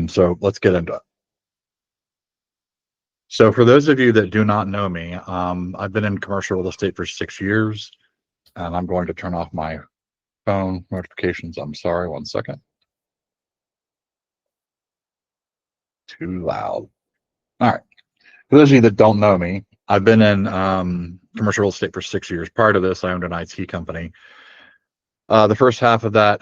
So let's get into it. So for those of you that do not know me, I've been in commercial real estate for 6 years, and I'm going to turn off my phone notifications. I'm sorry, 1 second. Too loud. All right. For those of you that don't know me, I've been in commercial real estate for 6 years. Prior to this, I owned an IT company. The first half of that,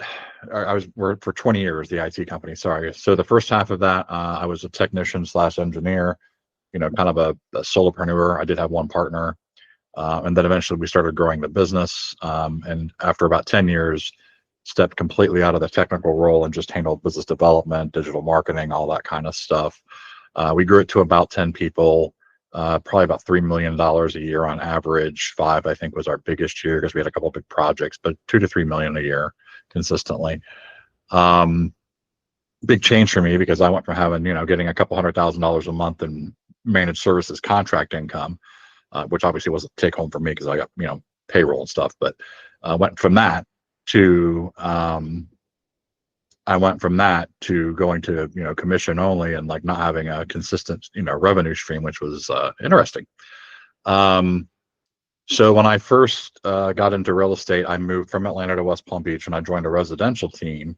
I worked for 20 years, the IT company, sorry. So the first half of that, I was a technician / engineer, kind of a solopreneur. I did have one partner. And then eventually we started growing the business. And after about 10 years, stepped completely out of the technical role and just handled business development, digital marketing, all that kind of stuff. We grew it to about 10 people, probably about $3 million a year on average. 5, I think, was our biggest year because we had a couple of big projects, but 2 to 3 million a year consistently. Big change for me because I went from having, getting a couple $100,000 a month in managed services contract income, which obviously wasn't take home for me because I got, payroll and stuff, but went from that to going to, commission only and like not having a consistent, revenue stream, which was interesting. So when I first got into real estate, I moved from Atlanta to West Palm Beach and I joined a residential team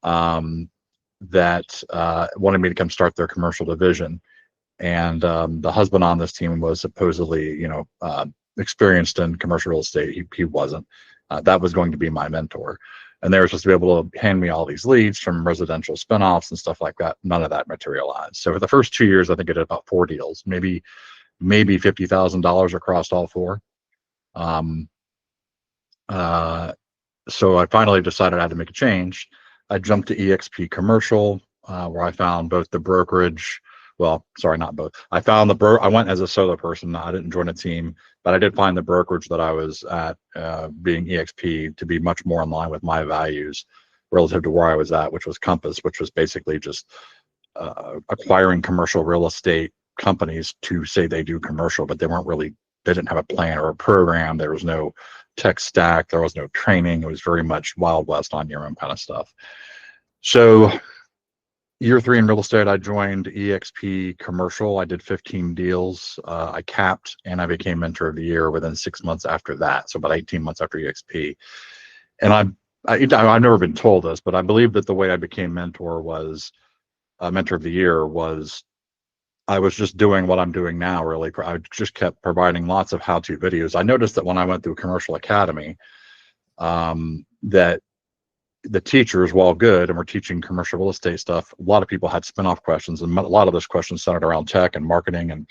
that wanted me to come start their commercial division. And the husband on this team was supposedly, experienced in commercial real estate. He wasn't. That was going to be my mentor. And they were supposed to be able to hand me all these leads from residential spinoffs and stuff like that. None of that materialized. So for the first 2 years, I think I did about 4 deals, maybe $50,000 across all 4. So I finally decided I had to make a change. I jumped to EXP Commercial, where I found both the brokerage. Well, sorry, not both. I found I went as a solo person. I didn't join a team, but I did find the brokerage that I was at, being EXP, to be much more in line with my values relative to where I was at, which was Compass, which was basically just acquiring commercial real estate companies to say they do commercial, but they didn't have a plan or a program. There was no tech stack. There was no training. It was very much Wild West on your own kind of stuff. So year 3 in real estate, I joined EXP Commercial. I did 15 deals. I capped and I became mentor of the year within 6 months after that. So about 18 months after EXP. And I've never been told this, but I believe that the way I became mentor of the year was I was just doing what I'm doing now, really. I just kept providing lots of how-to videos. I noticed that when I went through Commercial Academy, that the teachers, while good, and were teaching commercial real estate stuff, a lot of people had spin-off questions, and a lot of those questions centered around tech and marketing and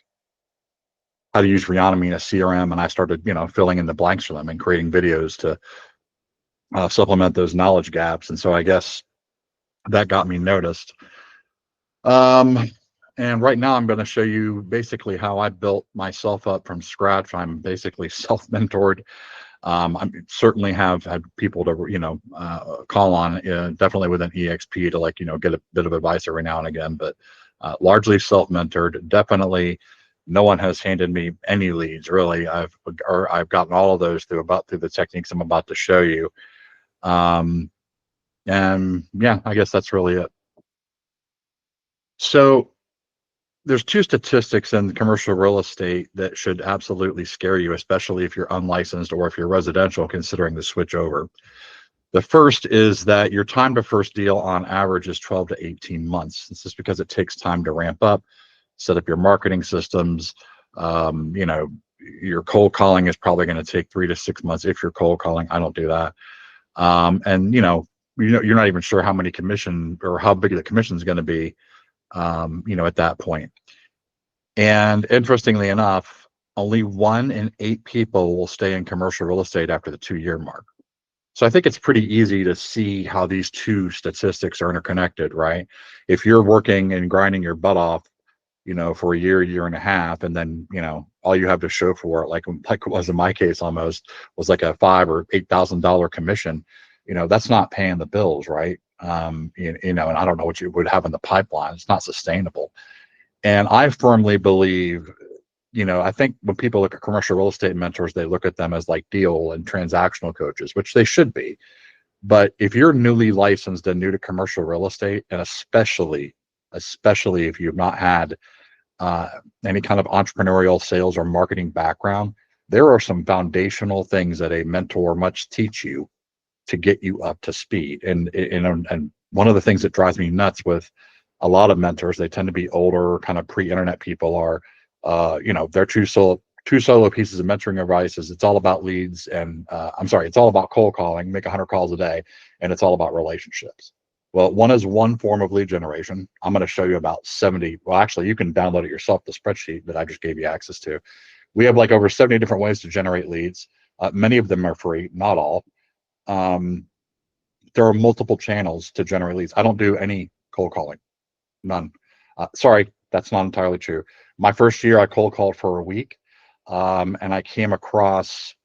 how to use Reonomy in a CRM. And I started, filling in the blanks for them and creating videos to supplement those knowledge gaps. And so I guess that got me noticed. And right now I'm going to show you basically how I built myself up from scratch. I'm basically self-mentored. I certainly have had people to, call on, definitely with an EXP to get a bit of advice every now and again, but largely self-mentored. Definitely no one has handed me any leads, really. I've gotten all of those through the techniques I'm about to show you. And yeah, I guess that's really it. So there's 2 statistics in commercial real estate that should absolutely scare you, especially if you're unlicensed or if you're residential considering the switch over. The first is that your time to first deal on average is 12 to 18 months. This is because it takes time to ramp up, set up your marketing systems. Your cold calling is probably going to take 3 to 6 months if you're cold calling. I don't do that. And you're not even sure how many commission or how big the commission is going to be, at that point. And interestingly enough, only 1 in 8 people will stay in commercial real estate after the 2-year mark. So I think it's pretty easy to see how these 2 statistics are interconnected, right? If you're working and grinding your butt off, for a year and a half, and then, all you have to show for it, like it was in my case almost, was like a $5,000 or $8,000 commission, that's not paying the bills, right? And I don't know what you would have in the pipeline. It's not sustainable. And I firmly believe, I think when people look at commercial real estate mentors, they look at them as like deal and transactional coaches, which they should be. But if you're newly licensed and new to commercial real estate, and especially if you've not had uh, any kind of entrepreneurial sales or marketing background, there are some foundational things that a mentor must teach you to get you up to speed. And one of the things that drives me nuts with a lot of mentors, they tend to be older, kind of pre-internet people, are their two solo pieces of mentoring advice is it's all about leads and it's all about cold calling, make 100 calls a day, and it's all about relationships. Well, one is one form of lead generation. I'm going to show you about 70. Well, actually, you can download it yourself, the spreadsheet that I just gave you access to. We have like over 70 different ways to generate leads. Many of them are free, not all. Um, there are multiple channels to generate leads. I don't do any cold calling, none. Sorry, that's not entirely true. My first year, I cold called for a week, and I came across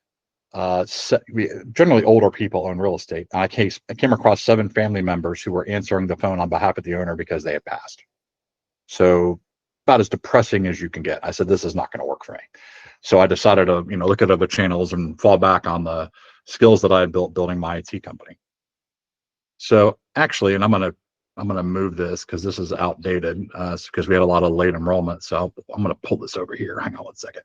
generally older people in real estate. And I came across 7 family members who were answering the phone on behalf of the owner because they had passed. So about as depressing as you can get. I said, this is not going to work for me. So I decided to, look at other channels and fall back on the skills that I had built building my IT company. So actually, and I'm gonna move this because this is outdated because we had a lot of late enrollment. So I'm gonna pull this over here. Hang on one second.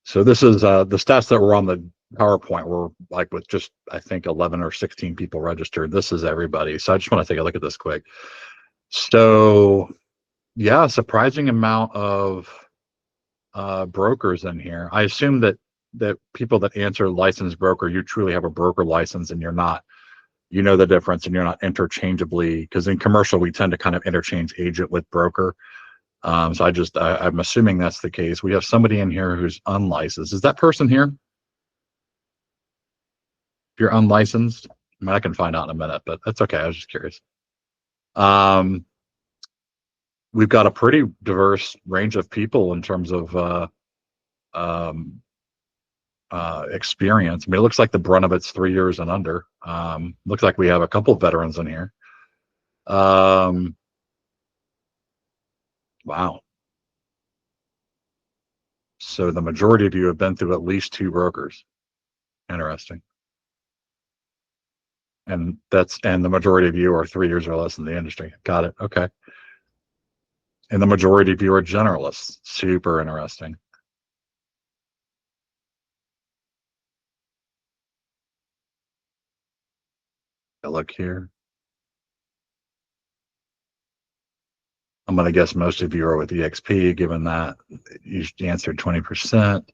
So this is the stats that were on the PowerPoint were like with just, I think, 11 or 16 people registered. This is everybody. So I just want to take a look at this quick. So yeah, surprising amount of brokers in here. I assume that people that answer licensed broker, you truly have a broker license and you're not, you know the difference, and you're not interchangeably, because in commercial we tend to kind of interchange agent with broker. So I'm assuming that's the case. We have somebody in here who's unlicensed. Is that person here? If you're unlicensed, I mean, I can find out in a minute, but that's okay. I was just curious. We've got a pretty diverse range of people in terms of um, experience. I mean, it looks like the brunt of it's 3 years and under. Looks like we have a couple of veterans in here. Wow. So the majority of you have been through at least 2 brokers. Interesting. And the majority of you are 3 years or less in the industry. Got it. Okay. And the majority of you are generalists. Super interesting. I look here. I'm going to guess most of you are with EXP, given that you answered 20%.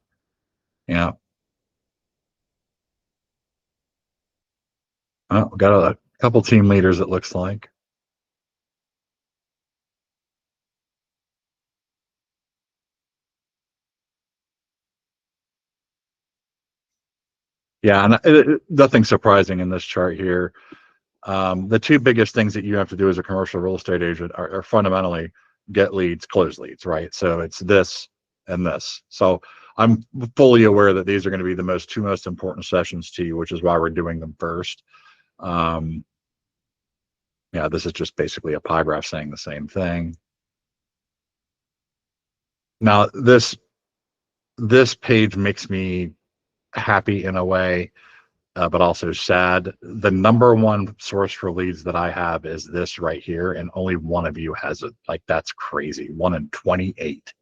Yeah. Oh, we got a couple team leaders, it looks like. Yeah, and nothing surprising in this chart here. The 2 biggest things that you have to do as a commercial real estate agent are fundamentally get leads, close leads, right? So it's this and this. So I'm fully aware that these are going to be the 2 most important sessions to you, which is why we're doing them first. Yeah, this is just basically a pie graph saying the same thing. Now, this page makes me happy in a way, but also sad. The number 1 source for leads that I have is this right here, and only one of you has it. Like, that's crazy. 1 in 28.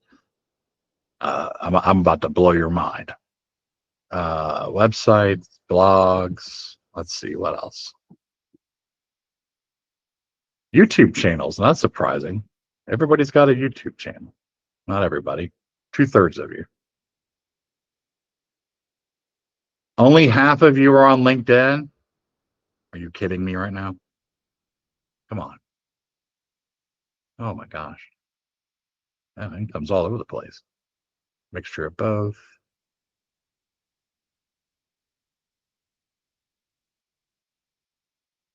I'm about to blow your mind. Websites, blogs. Let's see what else. YouTube channels. Not surprising. Everybody's got a YouTube channel. Not everybody. 2/3 of you. Only half of you are on LinkedIn. Are you kidding me right now? Come on. Oh my gosh. Yeah, income's all over the place. Mixture of both.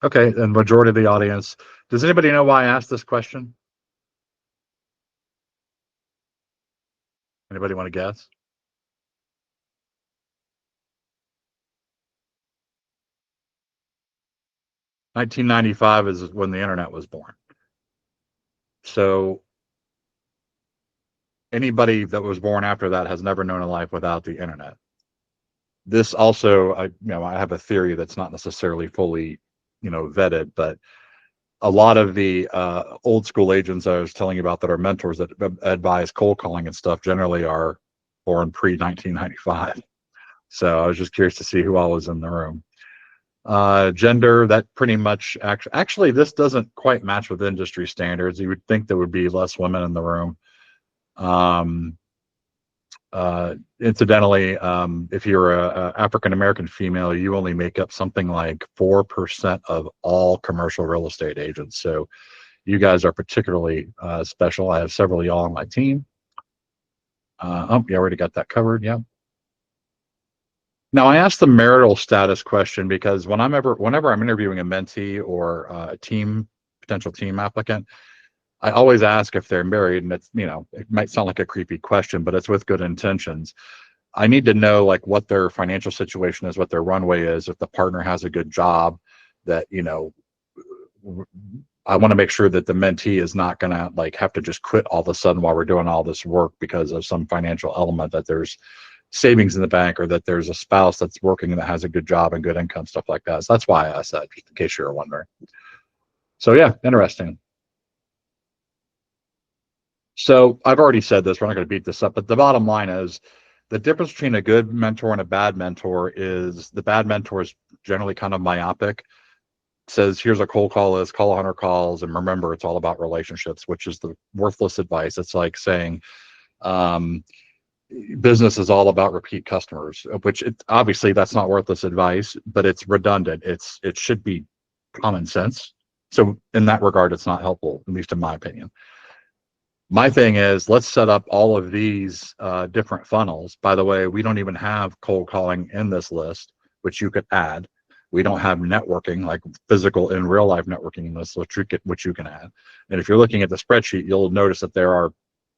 Okay, and majority of the audience. Does anybody know why I asked this question? Anybody want to guess? 1995 is when the internet was born. So anybody that was born after that has never known a life without the internet. This also, I have a theory that's not necessarily fully, vetted, but a lot of the old school agents I was telling you about that are mentors that advise cold calling and stuff generally are born pre 1995. So I was just curious to see who all was in the room. Gender, that pretty much actually this doesn't quite match with industry standards. You would think there would be less women in the room. Incidentally, if you're a African American female, you only make up something like 4% of all commercial real estate agents. So you guys are particularly special. I have several of y'all on my team. You already got that covered. Yeah. Now I asked the marital status question because whenever I'm interviewing a mentee or a potential team applicant, I always ask if they're married, and it might sound like a creepy question, but it's with good intentions. I need to know like what their financial situation is, what their runway is, if the partner has a good job, that, I want to make sure that the mentee is not going to like have to just quit all of a sudden while we're doing all this work because of some financial element, that there's savings in the bank or that there's a spouse that's working that has a good job and good income, stuff like that. So that's why I asked that, just in case you're wondering. So yeah, interesting. So I've already said this, we're not going to beat this up, but the bottom line is the difference between a good mentor and a bad mentor is the bad mentor is generally kind of myopic. Says, here's a cold call list, call 100 calls, and remember, it's all about relationships, which is the worthless advice. It's like saying business is all about repeat customers, which obviously that's not worthless advice, but it's redundant. It should be common sense. So in that regard, it's not helpful, at least in my opinion. My thing is, let's set up all of these different funnels. By the way, we don't even have cold calling in this list, which you could add. We don't have networking, like physical in real life networking in this list, which you can add. And if you're looking at the spreadsheet, you'll notice that there are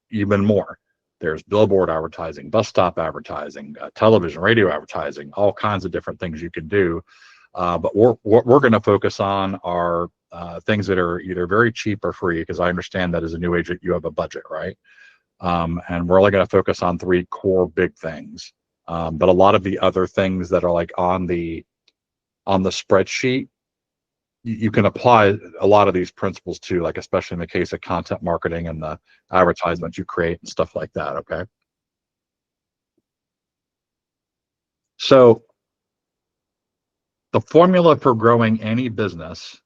even more. There's billboard advertising, bus stop advertising, television, radio advertising, all kinds of different things you can do. But what we're going to focus on are things that are either very cheap or free, because I understand that as a new agent, you have a budget, right? And we're only going to focus on 3 core big things. But a lot of the other things that are like on the spreadsheet, you can apply a lot of these principles to, like, especially in the case of content marketing and the advertisements you create and stuff like that. Okay. So the formula for growing any business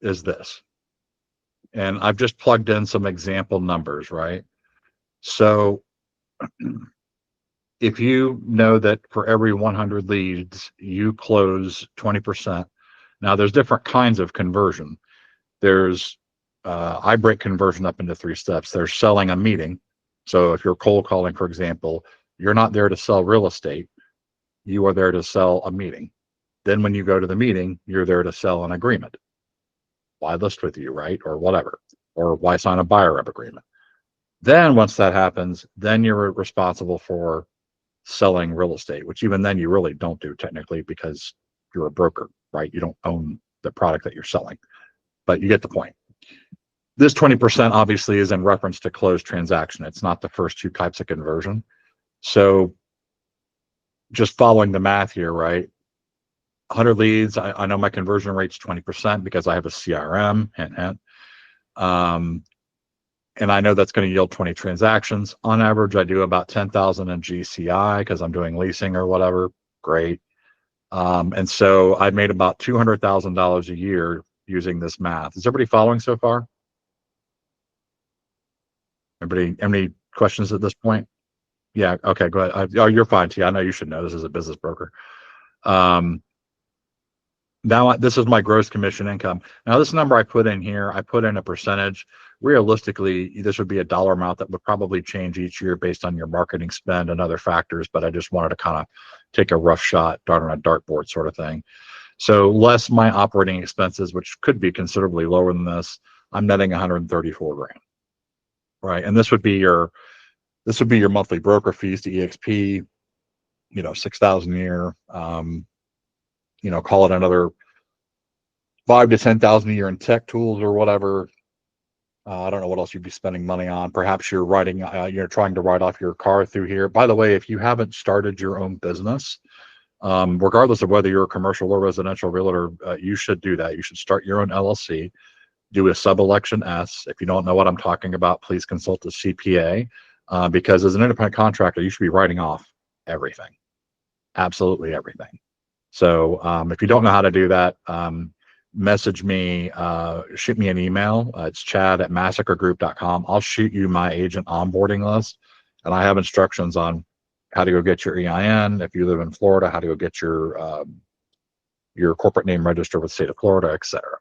is this. And I've just plugged in some example numbers, right? So if you know that for every 100 leads, you close 20%. Now there's different kinds of conversion. There's, I break conversion up into 3 steps. There's selling a meeting. So if you're cold calling, for example, you're not there to sell real estate. You are there to sell a meeting. Then when you go to the meeting, you're there to sell an agreement. Why list with you, right? Or whatever. Or why sign a buyer rep agreement? Then once that happens, then you're responsible for selling real estate, which even then you really don't do technically, because you're a broker, right? You don't own the product that you're selling, but you get the point. This 20% obviously is in reference to closed transaction. It's not the first 2 types of conversion. So just following the math here, right? 100 leads, I know my conversion rate's 20% because I have a CRM, hint, hint. And I know that's going to yield 20 transactions. On average, I do about 10,000 in GCI because I'm doing leasing or whatever. Great. And so I made about $200,000 a year using this math. Is everybody following so far? Everybody, any questions at this point? Yeah. Okay, go ahead. Oh, you're fine, T. I know you should know this as a business broker. Now this is my gross commission income. Now this number I put in here, I put in a percentage. Realistically, this would be a dollar amount that would probably change each year based on your marketing spend and other factors, but I just wanted to kind of take a rough shot, dart on a dartboard sort of thing. So less my operating expenses, which could be considerably lower than this, I'm netting 134 grand, right? And this would be your monthly broker fees to EXP, 6,000 a year, call it another 5 to 10,000 a year in tech tools or whatever. I don't know what else you'd be spending money on. Perhaps you're trying to write off your car through here. By the way, if you haven't started your own business, Regardless of whether you're a commercial or residential realtor, you should do that. You should start your own LLC, do a sub-election S. If you don't know what I'm talking about, please consult a CPA, because as an independent contractor, you should be writing off everything, absolutely everything. So if you don't know how to do that, message me, shoot me an email. It's chad@massakergroup.com. I'll shoot you my agent onboarding list, and I have instructions on how to go get your EIN. If you live in Florida, how to go get your corporate name registered with the state of Florida, etc.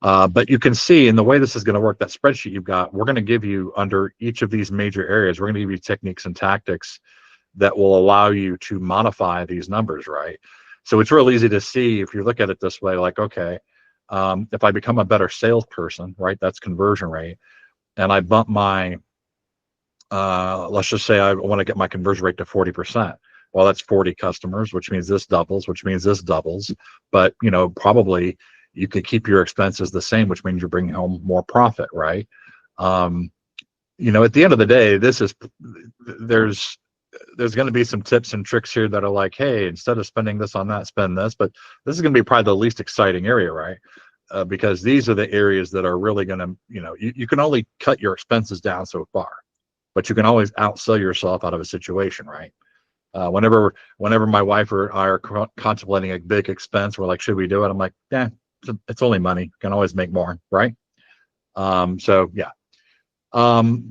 But you can see in the way this is going to work, that spreadsheet you've got, we're going to give you under each of these major areas, we're going to give you techniques and tactics that will allow you to modify these numbers, right? So it's real easy to see if you look at it this way, like, okay, if I become a better salesperson, right, that's conversion rate, and I bump my, let's just say I want to get my conversion rate to 40%. Well, that's 40 customers, which means this doubles, which means this doubles. But, you know, probably you could keep your expenses the same, which means you're bringing home more profit, right? You know, at the end of the day, there's going to be some tips and tricks here that are like, hey, instead of spending this on that, spend this. But this is going to be probably the least exciting area, right? Because these are the areas that are really going to, you know, you can only cut your expenses down so far, but you can always outsell yourself out of a situation, right? Whenever my wife or I are contemplating a big expense, we're like, should we do it? I'm like, yeah, it's only money. You can always make more, right? So yeah.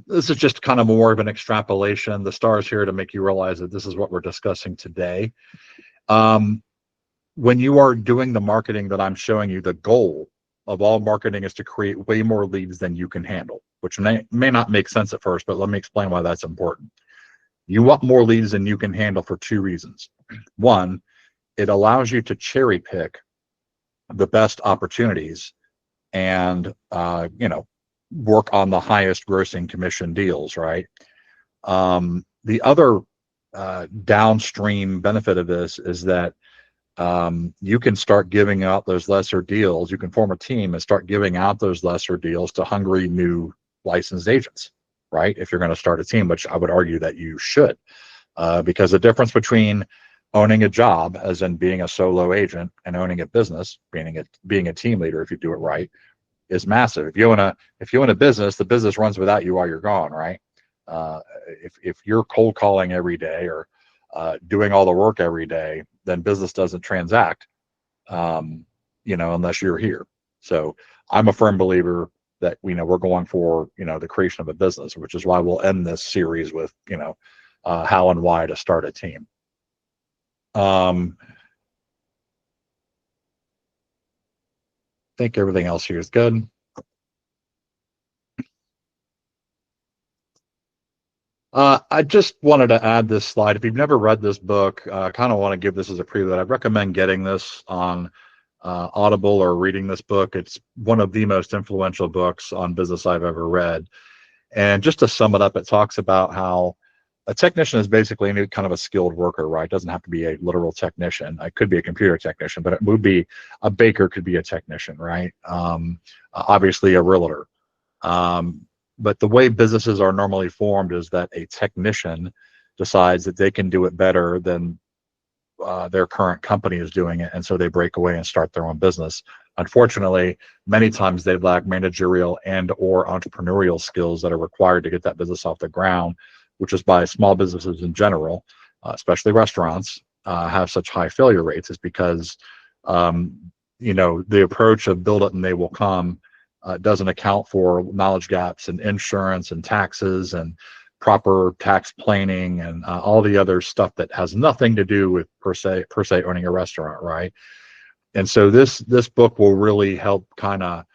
This is just kind of more of an extrapolation. The star is here to make you realize that this is what we're discussing today. When you are doing the marketing that I'm showing you, the goal of all marketing is to create way more leads than you can handle, which may not make sense at first, but let me explain why that's important. You want more leads than you can handle for two reasons. One, it allows you to cherry pick the best opportunities and, you know, work on the highest grossing commission deals, right? The other downstream benefit of this is that you can start giving out those lesser deals. You can form a team and start giving out those lesser deals to hungry new licensed agents, right? If you're going to start a team, which I would argue that you should, because the difference between owning a job, as in being a solo agent, and owning a business, being a team leader, if you do it right, is massive. If you own a business, the business runs without you while you're gone, right? If you're cold calling every day or doing all the work every day, then business doesn't transact, you know, unless you're here. So I'm a firm believer that, you know, we're going for, you know, the creation of a business, which is why we'll end this series with, you know, how and why to start a team. I think everything else here is good. I just wanted to add this slide. If you've never read this book, I kind of want to give this as a preview. I'd recommend getting this on Audible or reading this book. It's one of the most influential books on business I've ever read. And just to sum it up, it talks about how a technician is basically any kind of a skilled worker, right? It doesn't have to be a literal technician. It could be a computer technician, but it would be a baker, could be a technician, right? Obviously a realtor. But the way businesses are normally formed is that a technician decides that they can do it better than their current company is doing it, and so they break away and start their own business. Unfortunately, many times they lack managerial and or entrepreneurial skills that are required to get that business off the ground, which is why small businesses in general, especially restaurants, have such high failure rates, is because you know, the approach of build it and they will come doesn't account for knowledge gaps in insurance and taxes and proper tax planning and all the other stuff that has nothing to do with per se owning a restaurant, right? And so this book will really help kind of,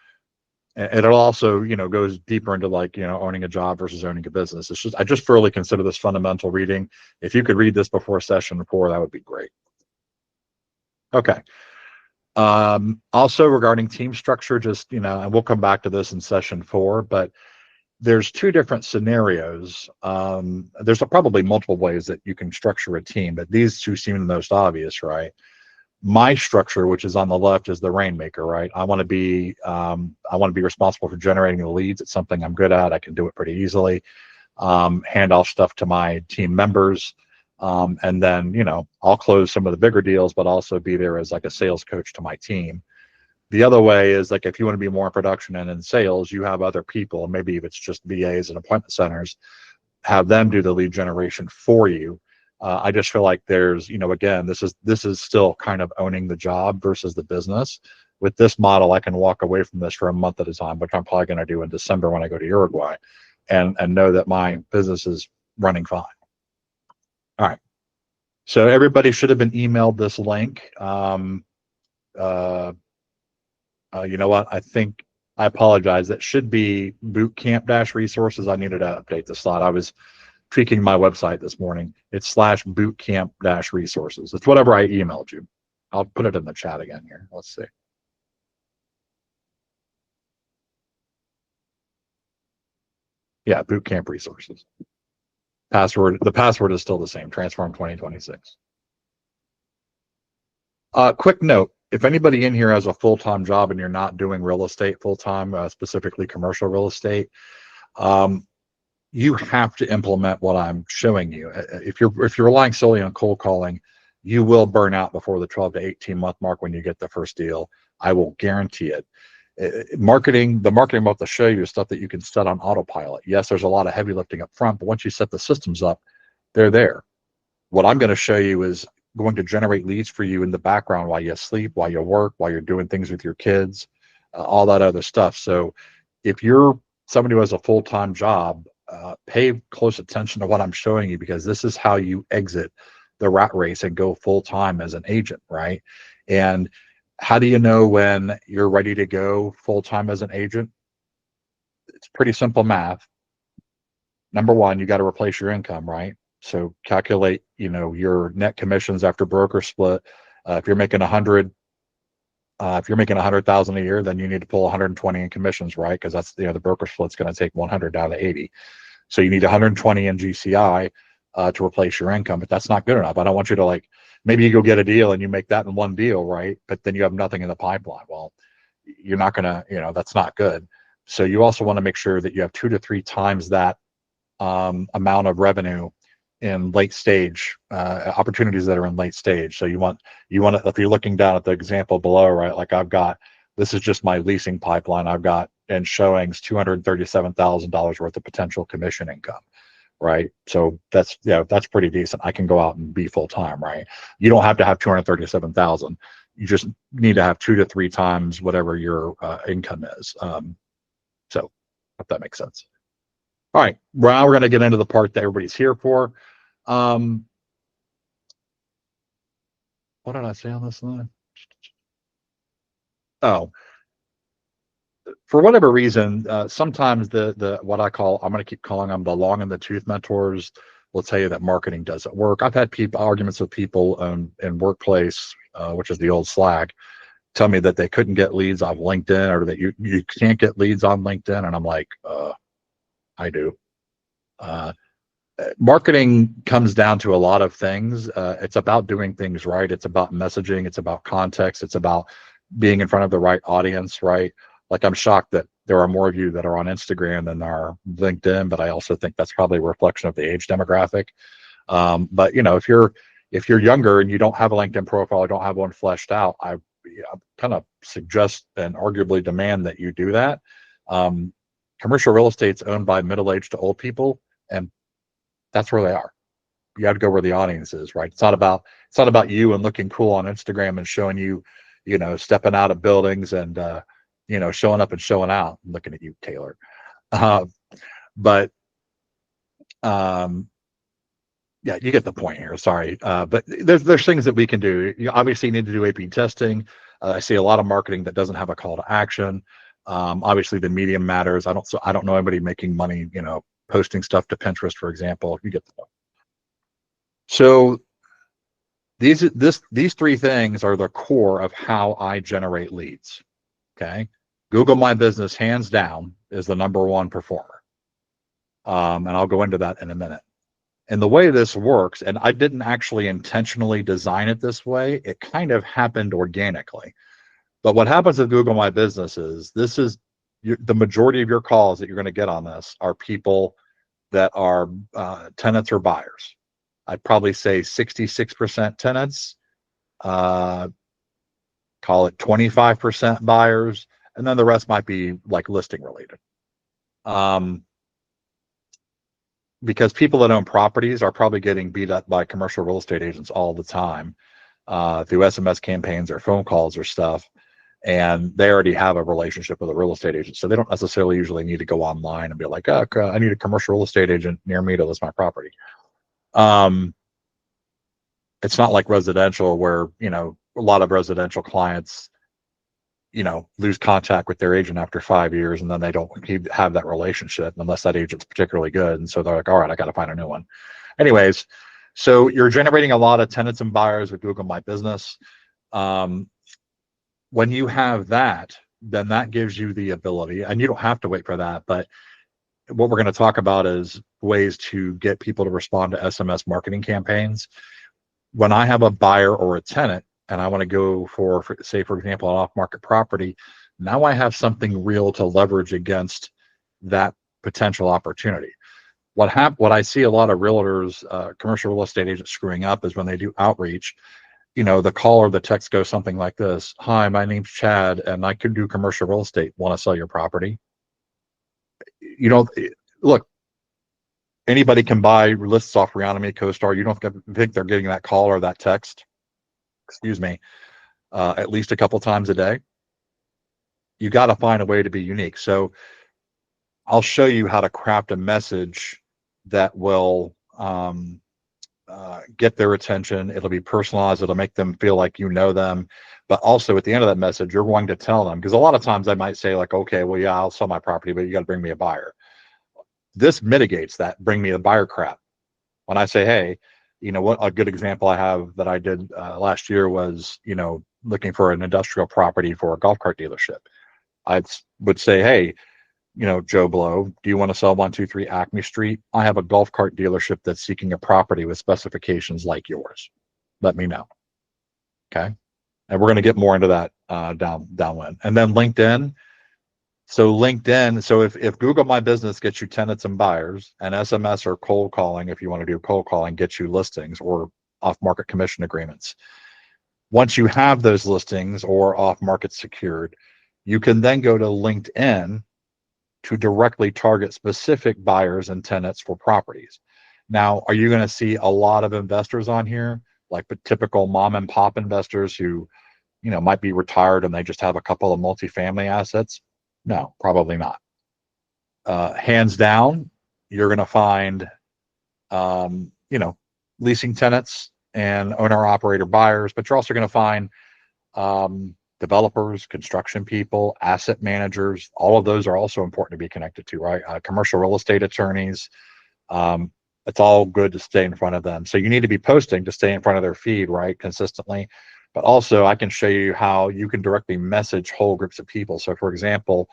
and it'll also, you know, goes deeper into, like, you know, owning a job versus owning a business. It's just, I just really consider this fundamental reading. If you could read this before session 4, that would be great. Okay. Also regarding team structure, just, you know, and we'll come back to this in session 4, but there's 2 different scenarios. There's probably multiple ways that you can structure a team, but these 2 seem the most obvious, right? My structure, which is on the left, is the rainmaker, right? I want to be responsible for generating the leads. It's something I'm good at. I can do it pretty easily. Hand off stuff to my team members. And then, I'll close some of the bigger deals, but also be there as like a sales coach to my team. The other way is like, if you want to be more in production and in sales, you have other people, maybe if it's just VAs and appointment centers, have them do the lead generation for you. I just feel like there's, again, this is still kind of owning the job versus the business. With this model, I can walk away from this for a month at a time, which I'm probably going to do in December when I go to Uruguay, and know that my business is running fine. All right. So everybody should have been emailed this link. You know what? I apologize. That should be bootcamp resources. I needed to update the slide. I was tweaking my website this morning. It's /bootcamp resources. It's whatever I emailed you. I'll put it in the chat again here. Let's see. Yeah, bootcamp resources. The password is still the same, Transform 2026. Quick note, if anybody in here has a full-time job and you're not doing real estate full-time, specifically commercial real estate, you have to implement what I'm showing you. If you're relying solely on cold calling, you will burn out before the 12 to 18 month mark when you get the first deal. I will guarantee it. The marketing I'm about to show you is stuff that you can set on autopilot. Yes, there's a lot of heavy lifting up front, but once you set the systems up, they're there. What I'm going to show you is going to generate leads for you in the background while you sleep, while you work, while you're doing things with your kids, all that other stuff. So if you're somebody who has a full-time job, pay close attention to what I'm showing you, because this is how you exit the rat race and go full-time as an agent, right? And how do you know when you're ready to go full-time as an agent? It's pretty simple math. Number one, you got to replace your income, right? So calculate, your net commissions after broker split. If you're making 100, if you're making 100,000 a year, then you need to pull 120 in commissions, right? Because that's, the broker split's going to take 100 down to 80. So you need 120 in GCI to replace your income, but that's not good enough. I don't want you to maybe you go get a deal and you make that in one deal, right? But then you have nothing in the pipeline. Well, you're not going to, that's not good. So you also want to make sure that you have 2 to 3 times that amount of revenue in late stage opportunities that are in late stage. So you want to, if you're looking down at the example below, right? Like this is just my leasing pipeline. I've got in showings $237,000 worth of potential commission income, right? So that's pretty decent. I can go out and be full time, right? You don't have to have 237,000. You just need to have 2 to 3 times whatever your income is. So if that makes sense. All right, now we're going to get into the part that everybody's here for. What did I say on this line? Oh, for whatever reason, sometimes the what I'm going to keep calling them the long in the tooth mentors will tell you that marketing doesn't work. I've had arguments with people in workplace, which is the old Slack, tell me that they couldn't get leads on LinkedIn, or that you can't get leads on LinkedIn, and I'm like, I do. Marketing comes down to a lot of things. It's about doing things right. It's about messaging. It's about context. It's about being in front of the right audience, right? Like, I'm shocked that there are more of you that are on Instagram than are LinkedIn, but I also think that's probably a reflection of the age demographic. But if you're younger and you don't have a LinkedIn profile, or don't have one fleshed out, I kind of suggest and arguably demand that you do that. Commercial real estate's owned by middle-aged to old people, and that's where they are. You have to go where the audience is, right? It's not about you and looking cool on Instagram and showing you, stepping out of buildings and showing up and showing out. I'm looking at you, Taylor. But yeah, you get the point here. Sorry, but there's things that we can do. You obviously need to do A/B testing. I see a lot of marketing that doesn't have a call to action. Obviously, the medium matters. I don't know anybody making money, posting stuff to Pinterest, for example. You get the point. So these 3 things are the core of how I generate leads. Okay, Google My Business, hands down, is the #1 performer, and I'll go into that in a minute. And the way this works, and I didn't actually intentionally design it this way, it kind of happened organically. But what happens with Google My Business is the majority of your calls that you're going to get on this are people that are tenants or buyers. I'd probably say 66% tenants, call it 25% buyers, and then the rest might be like listing related. Because people that own properties are probably getting beat up by commercial real estate agents all the time through SMS campaigns or phone calls or stuff. And they already have a relationship with a real estate agent. So they don't necessarily usually need to go online and be like, oh, I need a commercial real estate agent near me to list my property. It's not like residential where, you know, a lot of residential clients, you know, lose contact with their agent after 5 years, and then they don't have that relationship unless that agent's particularly good. And so they're like, all right, I got to find a new one. Anyways, so you're generating a lot of tenants and buyers with Google My Business. When you have that, then that gives you the ability, and you don't have to wait for that, but what we're going to talk about is ways to get people to respond to SMS marketing campaigns. When I have a buyer or a tenant and I want to go for say, for example, an off-market property, now I have something real to leverage against that potential opportunity. What I see a lot of realtors, commercial real estate agents screwing up is when they do outreach, you know, the call or the text goes something like this: hi, my name's Chad and I can do commercial real estate. Want to sell your property? You know, look, anybody can buy lists off Reonomy, CoStar. You don't think they're getting that call or that text, excuse me, at least a couple times a day. You got to find a way to be unique. So I'll show you how to craft a message that will get their attention. It'll be personalized. It'll make them feel like you know them. But also at the end of that message, you're going to tell them, because a lot of times I might say like, okay, well, yeah, I'll sell my property, but you got to bring me a buyer. This mitigates that bring me a buyer crap. When I say, hey, you know what, a good example I have that I did last year was, you know, looking for an industrial property for a golf cart dealership. I would say, hey, you know, Joe Blow, do you want to sell 123 Acme Street? I have a golf cart dealership that's seeking a property with specifications like yours. Let me know. Okay. And we're going to get more into that downwind. And then LinkedIn. So LinkedIn, so if Google My Business gets you tenants and buyers, and SMS or cold calling, if you want to do cold calling, gets you listings or off-market commission agreements. Once you have those listings or off-market secured, you can then go to LinkedIn to directly target specific buyers and tenants for properties. Now, are you going to see a lot of investors on here, like the typical mom and pop investors who, you know, might be retired and they just have a couple of multifamily assets? No, probably not. Hands down, you're going to find, you know, leasing tenants and owner-operator buyers, but you're also going to find developers, construction people, asset managers. All of those are also important to be connected to, right? Commercial real estate attorneys. It's all good to stay in front of them. So you need to be posting to stay in front of their feed, right, consistently. But also I can show you how you can directly message whole groups of people. So for example,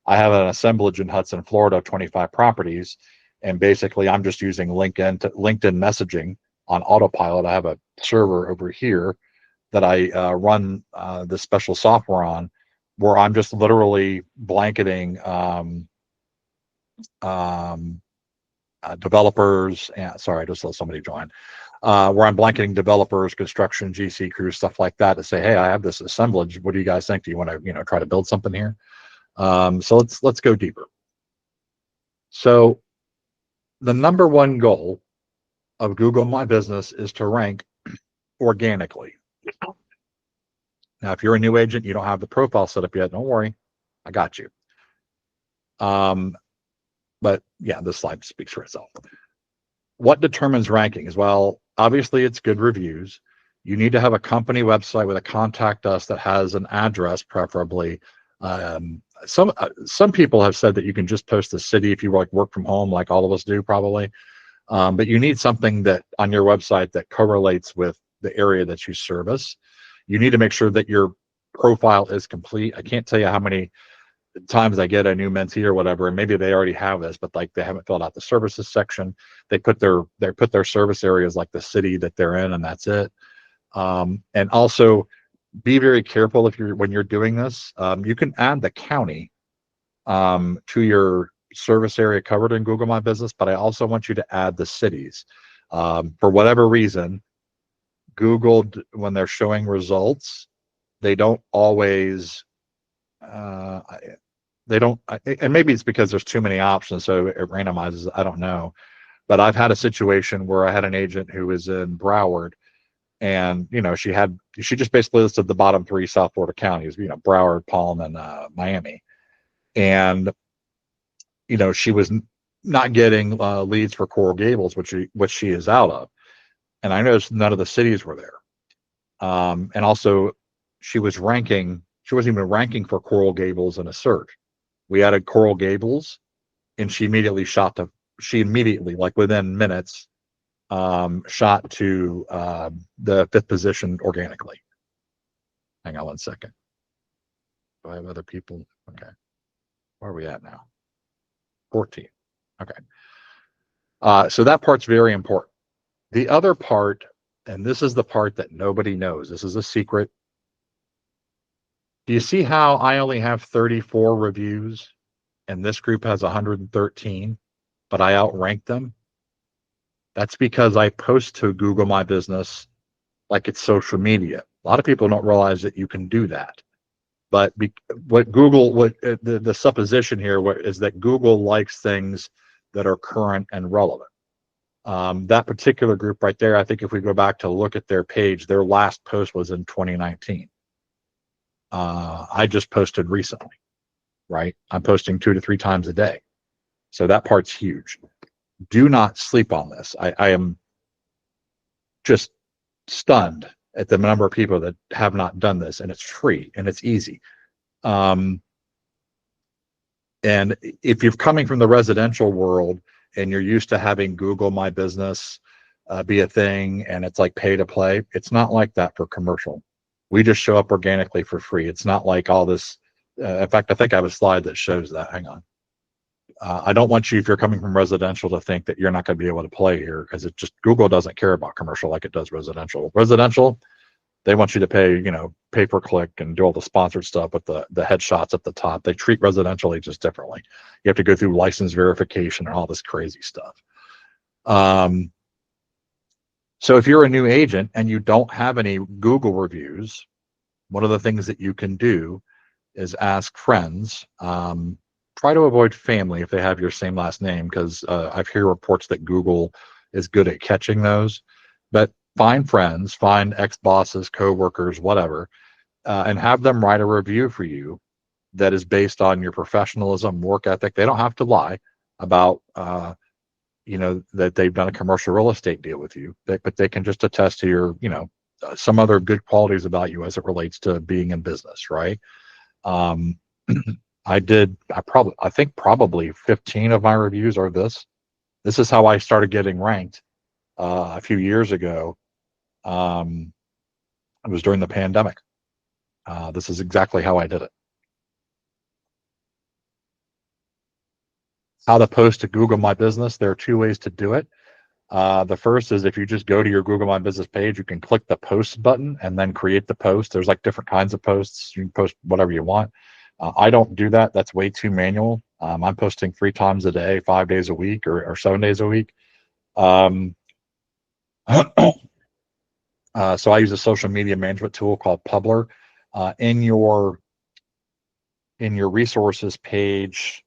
I have an assemblage in Hudson, Florida of 25 properties. And basically I'm just using LinkedIn messaging on autopilot. I have a server over here that I run this special software on, where I'm just literally blanketing developers. And sorry, I just let somebody join. Where I'm blanketing developers, construction, GC crews, stuff like that, to say, hey, I have this assemblage. What do you guys think? Do you want to, you know, try to build something here? So let's go deeper. So the number one goal of Google My Business is to rank organically. Now, if you're a new agent, you don't have the profile set up yet, don't worry, I got you. But yeah, this slide speaks for itself. What determines rankings? Well, obviously it's good reviews. You need to have a company website with a contact us that has an address, preferably. Some people have said that you can just post the city if you like work from home, like all of us do probably. But you need something that on your website that correlates with the area that you service. You need to make sure that your profile is complete. I can't tell you how many times I get a new mentee or whatever, and maybe they already have this, but like they haven't filled out the services section. They put their service areas like the city that they're in, and that's it. And also be very careful when you're doing this. You can add the county to your service area covered in Google My Business, but I also want you to add the cities. For whatever reason, Google, when they're showing results, they don't always, they don't, and maybe it's because there's too many options, so it randomizes, I don't know. But I've had a situation where I had an agent who was in Broward, and she just basically listed the bottom 3 South Florida counties, Broward, Palm, and Miami. And she was not getting leads for Coral Gables, which she is out of. And I noticed none of the cities were there. And also, she wasn't even ranking for Coral Gables in a search. We added Coral Gables, and she immediately, like within minutes, shot to the 5th position organically. Hang on one second. Do I have other people? Okay. Where are we at now? 14. Okay. So that part's very important. The other part, and this is the part that nobody knows, this is a secret. Do you see how I only have 34 reviews and this group has 113, but I outrank them? That's because I post to Google My Business like it's social media. A lot of people don't realize that you can do that. But the supposition here is that Google likes things that are current and relevant. That particular group right there, I think if we go back to look at their page, their last post was in 2019. I just posted recently, right? I'm posting 2 to 3 times a day. So that part's huge. Do not sleep on this. I am just stunned at the number of people that have not done this, and it's free and it's easy. And if you're coming from the residential world and you're used to having Google My Business be a thing and it's like pay to play, it's not like that for commercial. We just show up organically for free. It's not like all this. In fact, I think I have a slide that shows that. Hang on. I don't want you, if you're coming from residential, to think that you're not going to be able to play here, because Google doesn't care about commercial like it does residential. Residential, they want you to pay per click and do all the sponsored stuff with the headshots at the top. They treat residential agents differently. You have to go through license verification and all this crazy stuff. So if you're a new agent and you don't have any Google reviews, one of the things that you can do is ask friends. Try to avoid family if they have your same last name, because I've heard reports that Google is good at catching those. But find friends, find ex-bosses, co-workers, whatever, and have them write a review for you that is based on your professionalism, work ethic. They don't have to lie about that they've done a commercial real estate deal with you, but they can just attest to your some other good qualities about you as it relates to being in business, right? I think probably 15 of my reviews are this. This is how I started getting ranked a few years ago. It was during the pandemic. This is exactly how I did it. How to post to Google My Business. There are 2 ways to do it. The first is if you just go to your Google My Business page, you can click the post button and then create the post. There's like different kinds of posts. You can post whatever you want. I don't do that. That's way too manual. I'm posting 3 times a day, 5 days a week, or 7 days a week. So I use a social media management tool called Publer. In your resources page,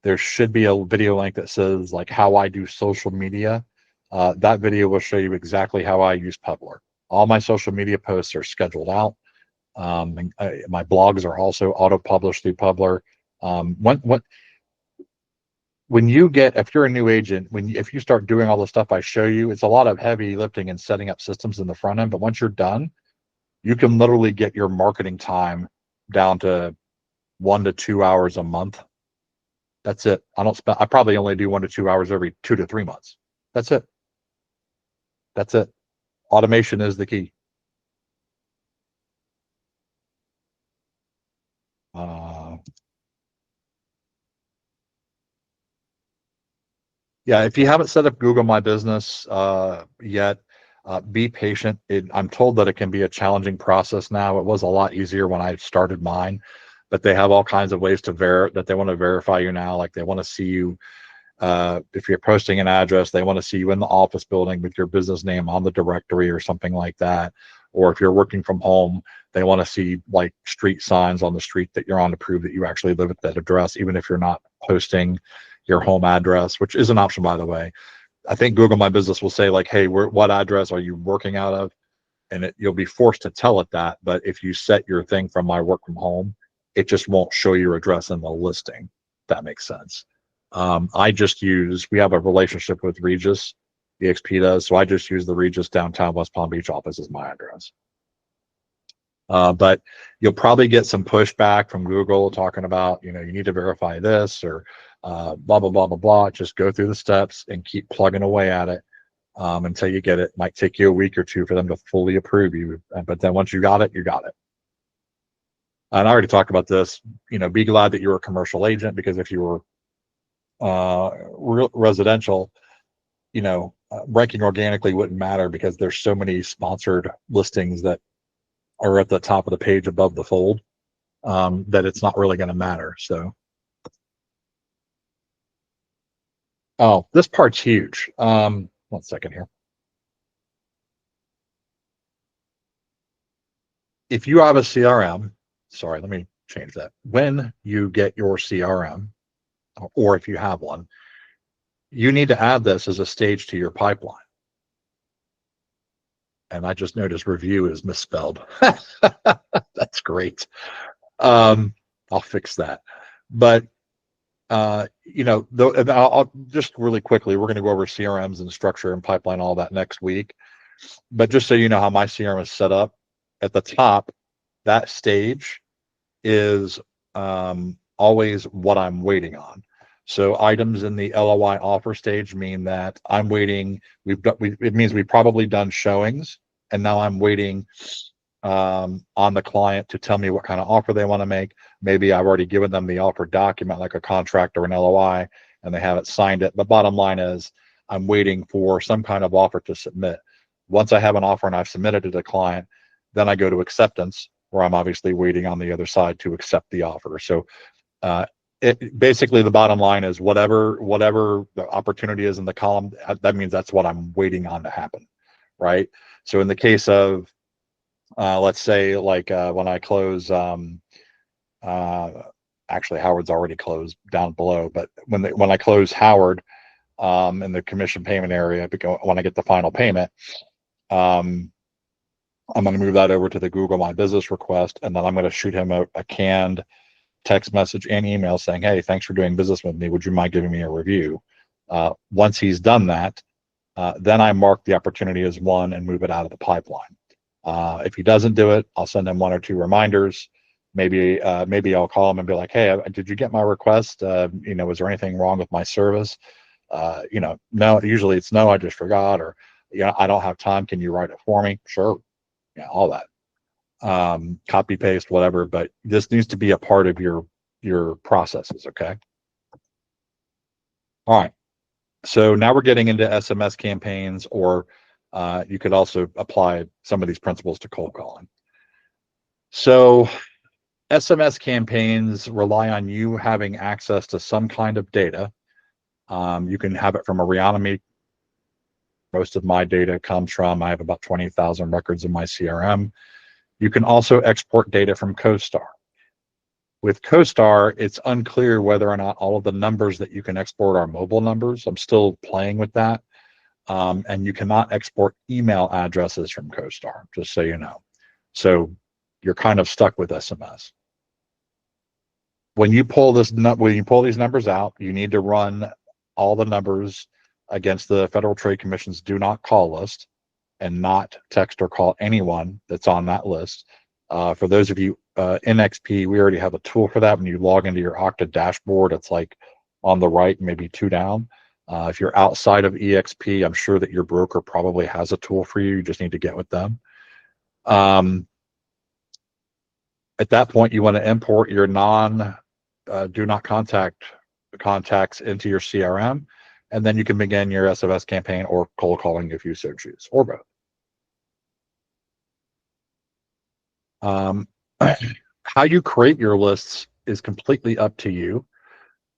there should be a video link that says like how I do social media. That video will show you exactly how I use Publer. All my social media posts are scheduled out. My blogs are also auto-published through Publer. If you're a new agent, if you start doing all the stuff I show you, it's a lot of heavy lifting and setting up systems in the front end. But once you're done, you can literally get your marketing time down to 1 to 2 hours a month. That's it. I probably only do 1 to 2 hours every 2 to 3 months. That's it. Automation is the key. Yeah, if you haven't set up Google My Business yet, be patient. I'm told that it can be a challenging process now. It was a lot easier when I started mine, but they have all kinds of ways that they want to verify you now. Like they want to see you If you're posting an address, they want to see you in the office building with your business name on the directory or something like that. Or if you're working from home, they want to see like street signs on the street that you're on to prove that you actually live at that address, even if you're not posting your home address, which is an option, by the way. I think Google My Business will say like, hey, what address are you working out of? And you'll be forced to tell it that. But if you set your thing from my work from home, it just won't show your address in the listing. If that makes sense. We have a relationship with Regis, EXP does. So I just use the Regis downtown West Palm Beach office as my address. But you'll probably get some pushback from Google talking about, you need to verify this or blah, blah, blah, blah, blah. Just go through the steps and keep plugging away at it until you get it. Might take you a week or two for them to fully approve you. But then once you got it, you got it. And I already talked about this, be glad that you're a commercial agent, because if you were residential, ranking organically wouldn't matter because there's so many sponsored listings that are at the top of the page above the fold that it's not really going to matter. So, oh, this part's huge. 1 second here. If you have a CRM, sorry, let me change that. When you get your CRM, or if you have one, you need to add this as a stage to your pipeline. And I just noticed review is misspelled. That's great. I'll fix that. But I'll just really quickly, we're going to go over CRMs and structure and pipeline, all that next week. But just so you know how my CRM is set up, at the top, that stage is always what I'm waiting on. So items in the LOI offer stage mean that I'm waiting. It means we've probably done showings, and now I'm waiting on the client to tell me what kind of offer they want to make. Maybe I've already given them the offer document, like a contract or an LOI, and they haven't signed it. The bottom line is I'm waiting for some kind of offer to submit. Once I have an offer and I've submitted it to the client, then I go to acceptance, where I'm obviously waiting on the other side to accept the offer. So basically the bottom line is whatever the opportunity is in the column, that means that's what I'm waiting on to happen, right? So in the case of let's say like when I close, actually Howard's already closed down below, but when I close Howard in the commission payment area, when I get the final payment, I'm going to move that over to the Google My Business request, and then I'm going to shoot him a canned text message and email saying, hey, thanks for doing business with me. Would you mind giving me a review? Once he's done that, then I mark the opportunity as one and move it out of the pipeline. If he doesn't do it, I'll send him 1 or 2 reminders. Maybe I'll call him and be like, hey, did you get my request? Was there anything wrong with my service? No, usually it's no, I just forgot, or I don't have time. Can you write it for me? Sure. Yeah, all that. Copy paste, whatever, but this needs to be a part of your processes. Okay. All right. So now we're getting into SMS campaigns, or you could also apply some of these principles to cold calling. So SMS campaigns rely on you having access to some kind of data. You can have it from a Reonomy. Most of my data comes from, I have about 20,000 records in my CRM. You can also export data from CoStar. With CoStar, it's unclear whether or not all of the numbers that you can export are mobile numbers. I'm still playing with that. And you cannot export email addresses from CoStar, just so you know. So you're kind of stuck with SMS. When you pull these numbers out, you need to run all the numbers against the Federal Trade Commission's do not call list, and not text or call anyone that's on that list. For those of you in XP, we already have a tool for that. When you log into your Okta dashboard, it's like on the right, maybe 2 down. If you're outside of EXP, I'm sure that your broker probably has a tool for you. You just need to get with them. At that point, you want to import your do not contact contacts into your CRM, and then you can begin your SMS campaign or cold calling if you so choose, or both. How you create your lists is completely up to you.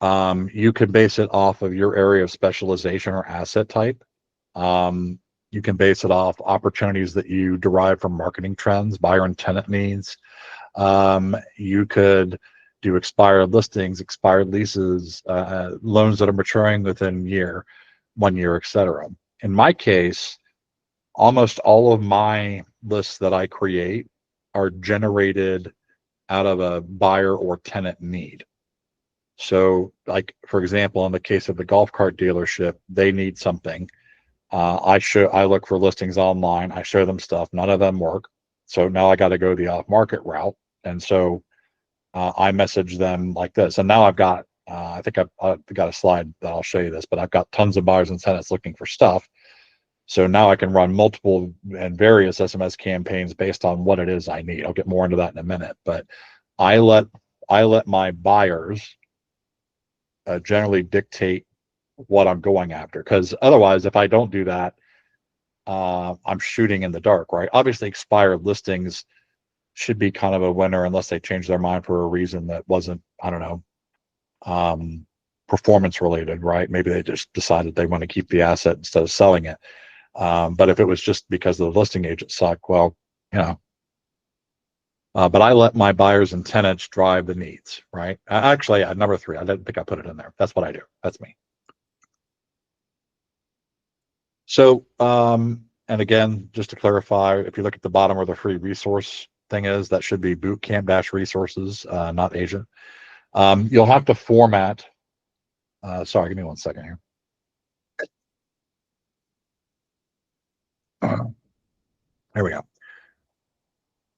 You can base it off of your area of specialization or asset type. You can base it off opportunities that you derive from marketing trends, buyer and tenant needs. You could do expired listings, expired leases, loans that are maturing within 1 year, etc. In my case, almost all of my lists that I create are generated out of a buyer or tenant need. So, like for example, in the case of the golf cart dealership, they need something. I look for listings online. I show them stuff. None of them work. So now I got to go the off market route. And so I message them like this. And now I've got, I think I've got a slide that I'll show you this, but I've got tons of buyers and tenants looking for stuff. So now I can run multiple and various SMS campaigns based on what it is I need. I'll get more into that in a minute, but I let my buyers generally dictate what I'm going after, because otherwise, if I don't do that, I'm shooting in the dark, right? Obviously, expired listings should be kind of a winner unless they change their mind for a reason that wasn't, I don't know, performance related, right? Maybe they just decided they want to keep the asset instead of selling it. But if it was just because the listing agent sucked, well, you know. But I let my buyers and tenants drive the needs, right? Actually, at number 3, I didn't think I put it in there. That's what I do. That's me. So, and again, just to clarify, if you look at the bottom where the free resource thing is, that should be bootcamp-resources, not agent. You'll have to format. Sorry, give me 1 second here. There we go.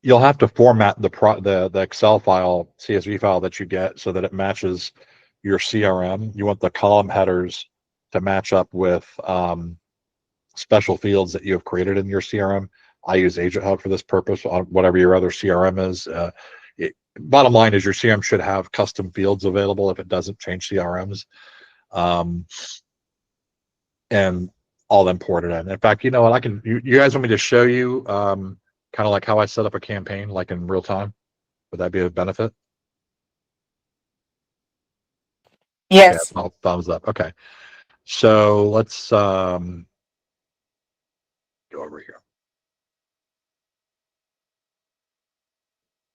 You'll have to format the Excel file, CSV file that you get so that it matches your CRM. You want the column headers to match up with special fields that you have created in your CRM. I use Agent Hub for this purpose, whatever your other CRM is. Bottom line is your CRM should have custom fields available if it doesn't change CRMs. And all imported in. In fact, you know what? You guys want me to show you kind of like how I set up a campaign, like in real time? Would that be a benefit? Yes. Yeah, thumbs up. Okay. So let's go over here.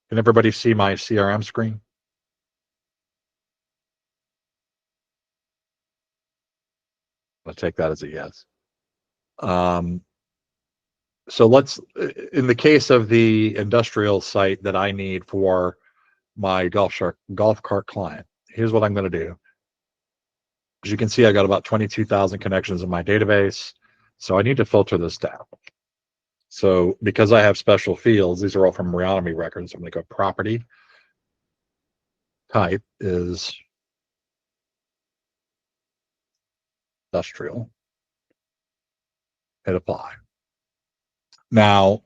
Can everybody see my CRM screen? I'll take that as a yes. So let's, in the case of the industrial site that I need for my golf cart client, here's what I'm going to do. As you can see, I got about 22,000 connections in my database. So I need to filter this down. So because I have special fields, these are all from Reonomy records. I'm going to go property. Type is industrial. Hit apply. Now,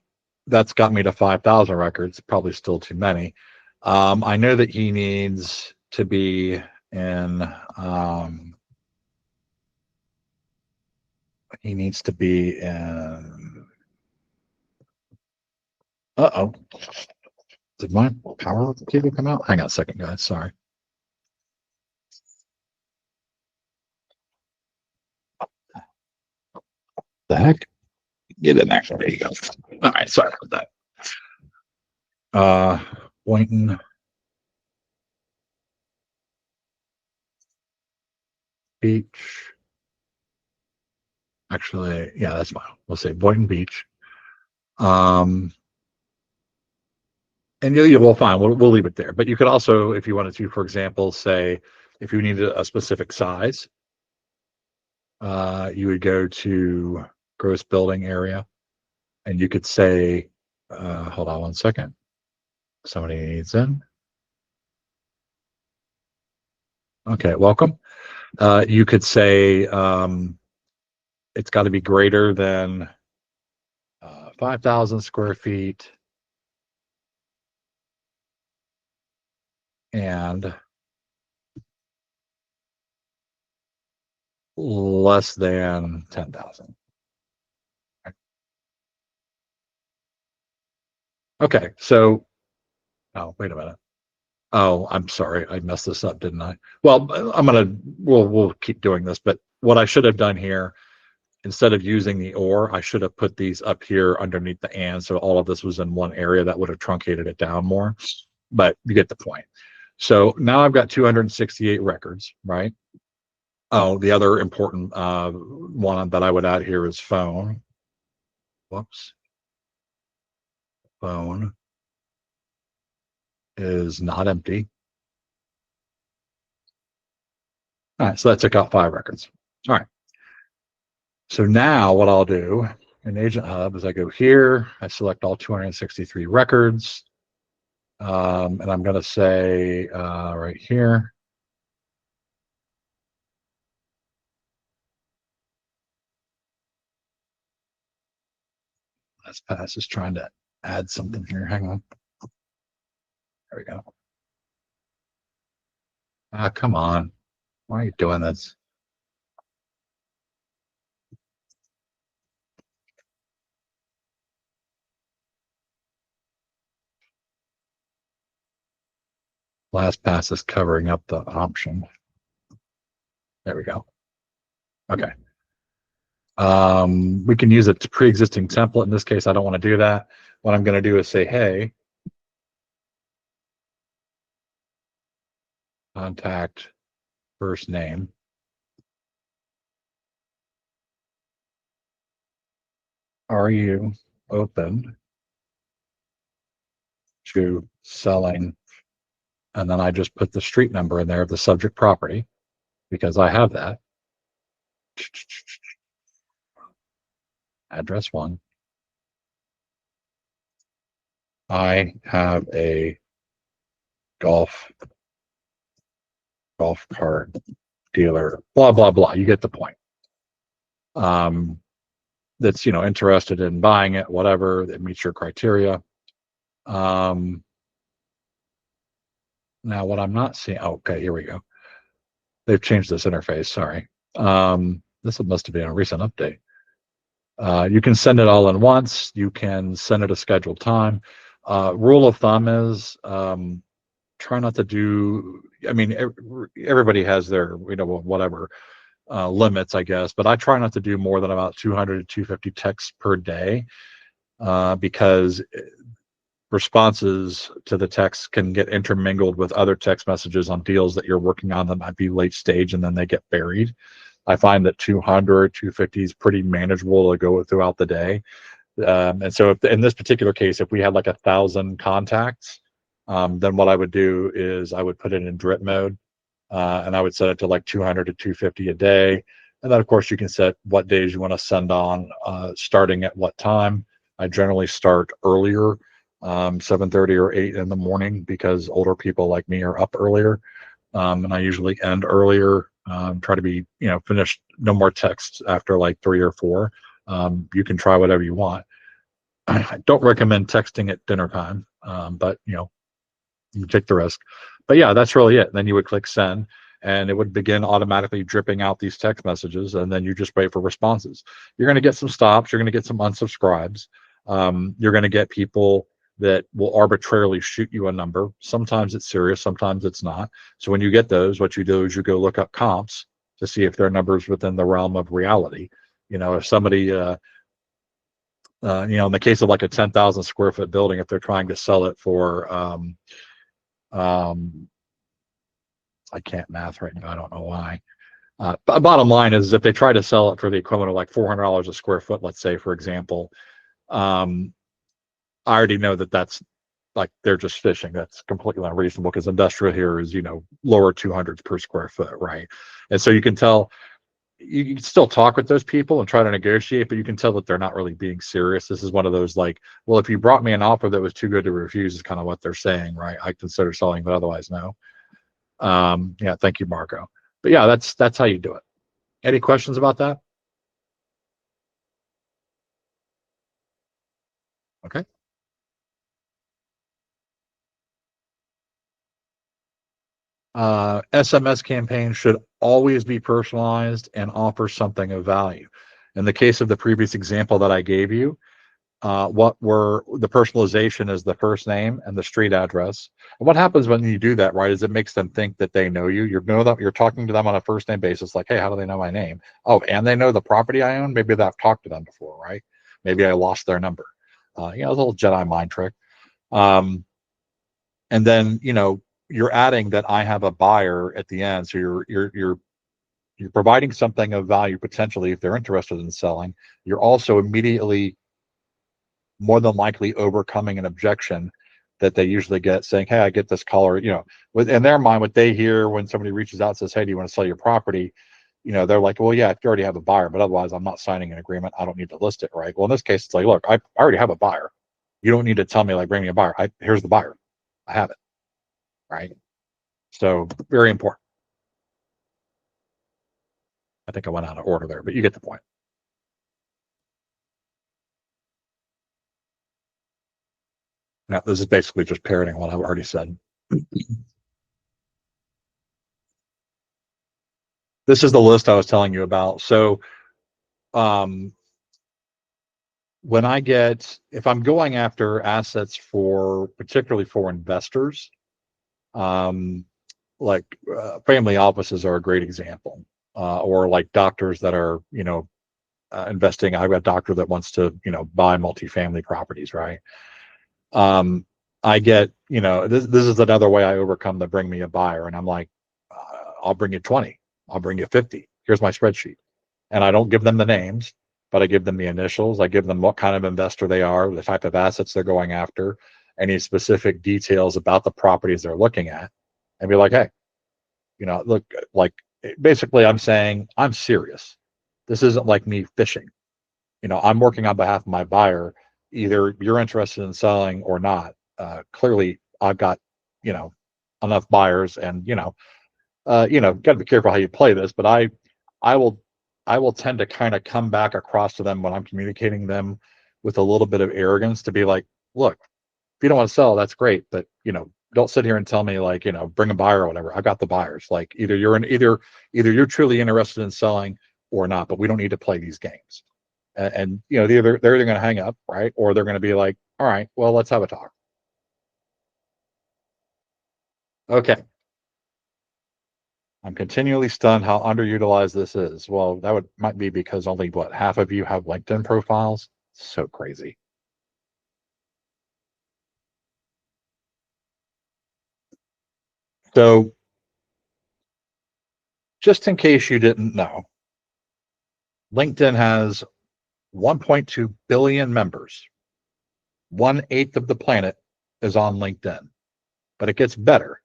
that's got me to 5,000 records, probably still too many. I know that he needs to be in, uh-oh. Did my power cable come out? Hang on a second, guys. Sorry. The heck? Get in there. There you go. All right. Sorry about that. Boynton Beach. Actually, yeah, that's fine. We'll say Boynton Beach. And we'll fine. We'll leave it there. But you could also, if you wanted to, for example, say if you needed a specific size, you would go to gross building area, and you could say, hold on 1 second. Somebody needs in. Okay, welcome. You could say it's got to be greater than 5,000 square feet and less than 10,000. Okay, so, oh, wait a minute. Oh, I'm sorry. I messed this up, didn't I? Well, we'll keep doing this, but what I should have done here, instead of using the or, I should have put these up here underneath the and, so all of this was in one area. That would have truncated it down more, but you get the point. So now I've got 268 records, right? Oh, the other important one that I would add here is phone. Whoops. Phone is not empty. All right, so that took out 5 records. All right. So now what I'll do in Agent Hub is I go here, I select all 263 records, and I'm going to say right here, that's just trying to add something here. Hang on. There we go. Ah, come on. Why are you doing this? LastPass is covering up the option. There we go. Okay. We can use a pre-existing template. In this case, I don't want to do that. What I'm going to do is say, hey, contact first name. Are you open to selling? And then I just put the street number in there of the subject property because I have that. Address 1. I have a golf cart dealer, blah, blah, blah. You get the point. That's, interested in buying it, whatever, that meets your criteria. Now what I'm not seeing, okay, here we go. They've changed this interface, sorry. This must have been a recent update. You can send it all in once. You can send it a scheduled time. Rule of thumb is try not to do, I mean, everybody has their, whatever limits, I guess, but I try not to do more than about 200 to 250 texts per day because responses to the text can get intermingled with other text messages on deals that you're working on that might be late stage and then they get buried. I find that 200, 250 is pretty manageable to go throughout the day. And so if, in this particular case, if we had like 1,000 contacts, then what I would do is I would put it in drip mode and I would set it to like 200 to 250 a day. And then of course you can set what days you want to send on, starting at what time. I generally start earlier, 7:30 or 8 in the morning because older people like me are up earlier. And I usually end earlier, try to be, finished, no more texts after like 3 or 4. You can try whatever you want. I don't recommend texting at dinner time, but you take the risk. But yeah, that's really it. Then you would click send and it would begin automatically dripping out these text messages. And then you just wait for responses. You're going to get some stops. You're going to get some unsubscribes. You're going to get people that will arbitrarily shoot you a number. Sometimes it's serious, sometimes it's not. So when you get those, what you do is you go look up comps to see if their numbers within the realm of reality. If somebody, in the case of like a 10,000 square foot building, if they're trying to sell it for, I can't math right now, I don't know why. But bottom line is if they try to sell it for the equivalent of like $400 a square foot, let's say, for example, I already know that that's like they're just fishing. That's completely unreasonable because industrial here is, lower 200s per square foot, right? And so you can tell, you can still talk with those people and try to negotiate, but you can tell that they're not really being serious. This is one of those like, well, if you brought me an offer that was too good to refuse is kind of what they're saying, right? I consider selling, but otherwise no. Yeah, thank you, Marco. But yeah, that's how you do it. Any questions about that? Okay. SMS campaigns should always be personalized and offer something of value. In the case of the previous example that I gave you, the personalization is the first name and the street address. And what happens when you do that, right, is it makes them think that they know you. You're talking to them on a first name basis, like, hey, how do they know my name? Oh, and they know the property I own. Maybe I've talked to them before, right? Maybe I lost their number. A little Jedi mind trick. And then you're adding that I have a buyer at the end, so you're providing something of value potentially if they're interested in selling. You're also immediately more than likely overcoming an objection that they usually get, saying, hey, I get this call, or in their mind, what they hear when somebody reaches out and says, hey, do you want to sell your property? They're like, well, yeah, if you already have a buyer, but otherwise I'm not signing an agreement. I don't need to list it, right? Well, in this case, it's like, look, I already have a buyer. You don't need to tell me, like, bring me a buyer. Here's the buyer. I have it, right? So very important. I think I went out of order there, but you get the point. Now, this is basically just parroting what I've already said. This is the list I was telling you about. So if I'm going after assets particularly for investors, like family offices are a great example, or like doctors that are, investing. I've got a doctor that wants to, buy multifamily properties, right? I get, this is another way I overcome the bring me a buyer. And I'm like, I'll bring you 20, I'll bring you 50. Here's my spreadsheet. And I don't give them the names, but I give them the initials. I give them what kind of investor they are, the type of assets they're going after, any specific details about the properties they're looking at, and be like, hey, look, like, basically I'm saying I'm serious. This isn't like me fishing. I'm working on behalf of my buyer. Either you're interested in selling or not. Clearly I've got, enough buyers, and, got to be careful how you play this, but I will tend to kind of come back across to them when I'm communicating them with a little bit of arrogance, to be like, look, if you don't want to sell, that's great, but don't sit here and tell me, like, bring a buyer or whatever. I've got the buyers. Like, either you're truly interested in selling or not, but we don't need to play these games. And they're either going to hang up, right, or they're going to be like, all right, well, let's have a talk. Okay. I'm continually stunned how underutilized this is. Well, that might be because only half of you have LinkedIn profiles. So crazy. So just in case you didn't know, LinkedIn has 1.2 billion members. 1/8 of the planet is on LinkedIn. But it gets better.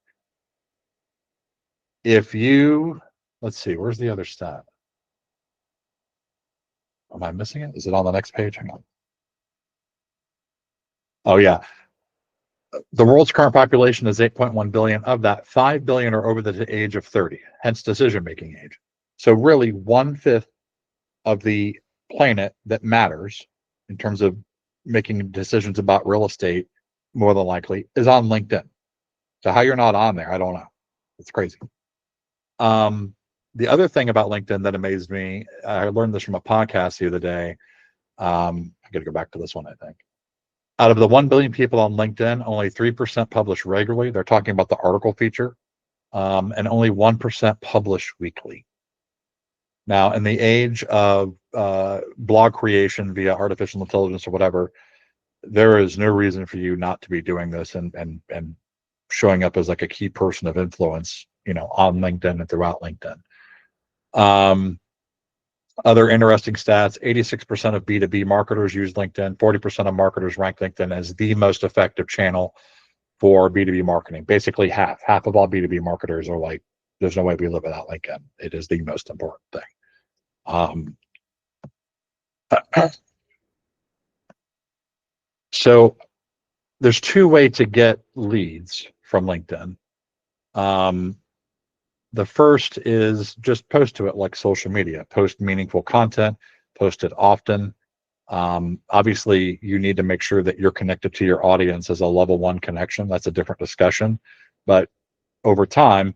Let's see, where's the other stat? Am I missing it? Is it on the next page? Hang on. Oh, yeah. The world's current population is 8.1 billion. Of that, 5 billion are over the age of 30, hence decision-making age. So really 1/5 of the planet that matters in terms of making decisions about real estate, more than likely, is on LinkedIn. So how you're not on there, I don't know. It's crazy. The other thing about LinkedIn that amazed me, I learned this from a podcast the other day. I got to go back to this one, I think. Out of the 1 billion people on LinkedIn, only 3% publish regularly. They're talking about the article feature, and only 1% publish weekly. Now, in the age of blog creation via artificial intelligence or whatever, there is no reason for you not to be doing this and showing up as like a key person of influence, on LinkedIn and throughout LinkedIn. Other interesting stats: 86% of B2B marketers use LinkedIn. 40% of marketers rank LinkedIn as the most effective channel for B2B marketing. Basically, half of all B2B marketers are like, there's no way we live without LinkedIn. It is the most important thing. So there's two ways to get leads from LinkedIn. The first is just post to it like social media. Post meaningful content, post it often. Obviously, you need to make sure that you're connected to your audience as a level 1 connection. That's a different discussion. But over time,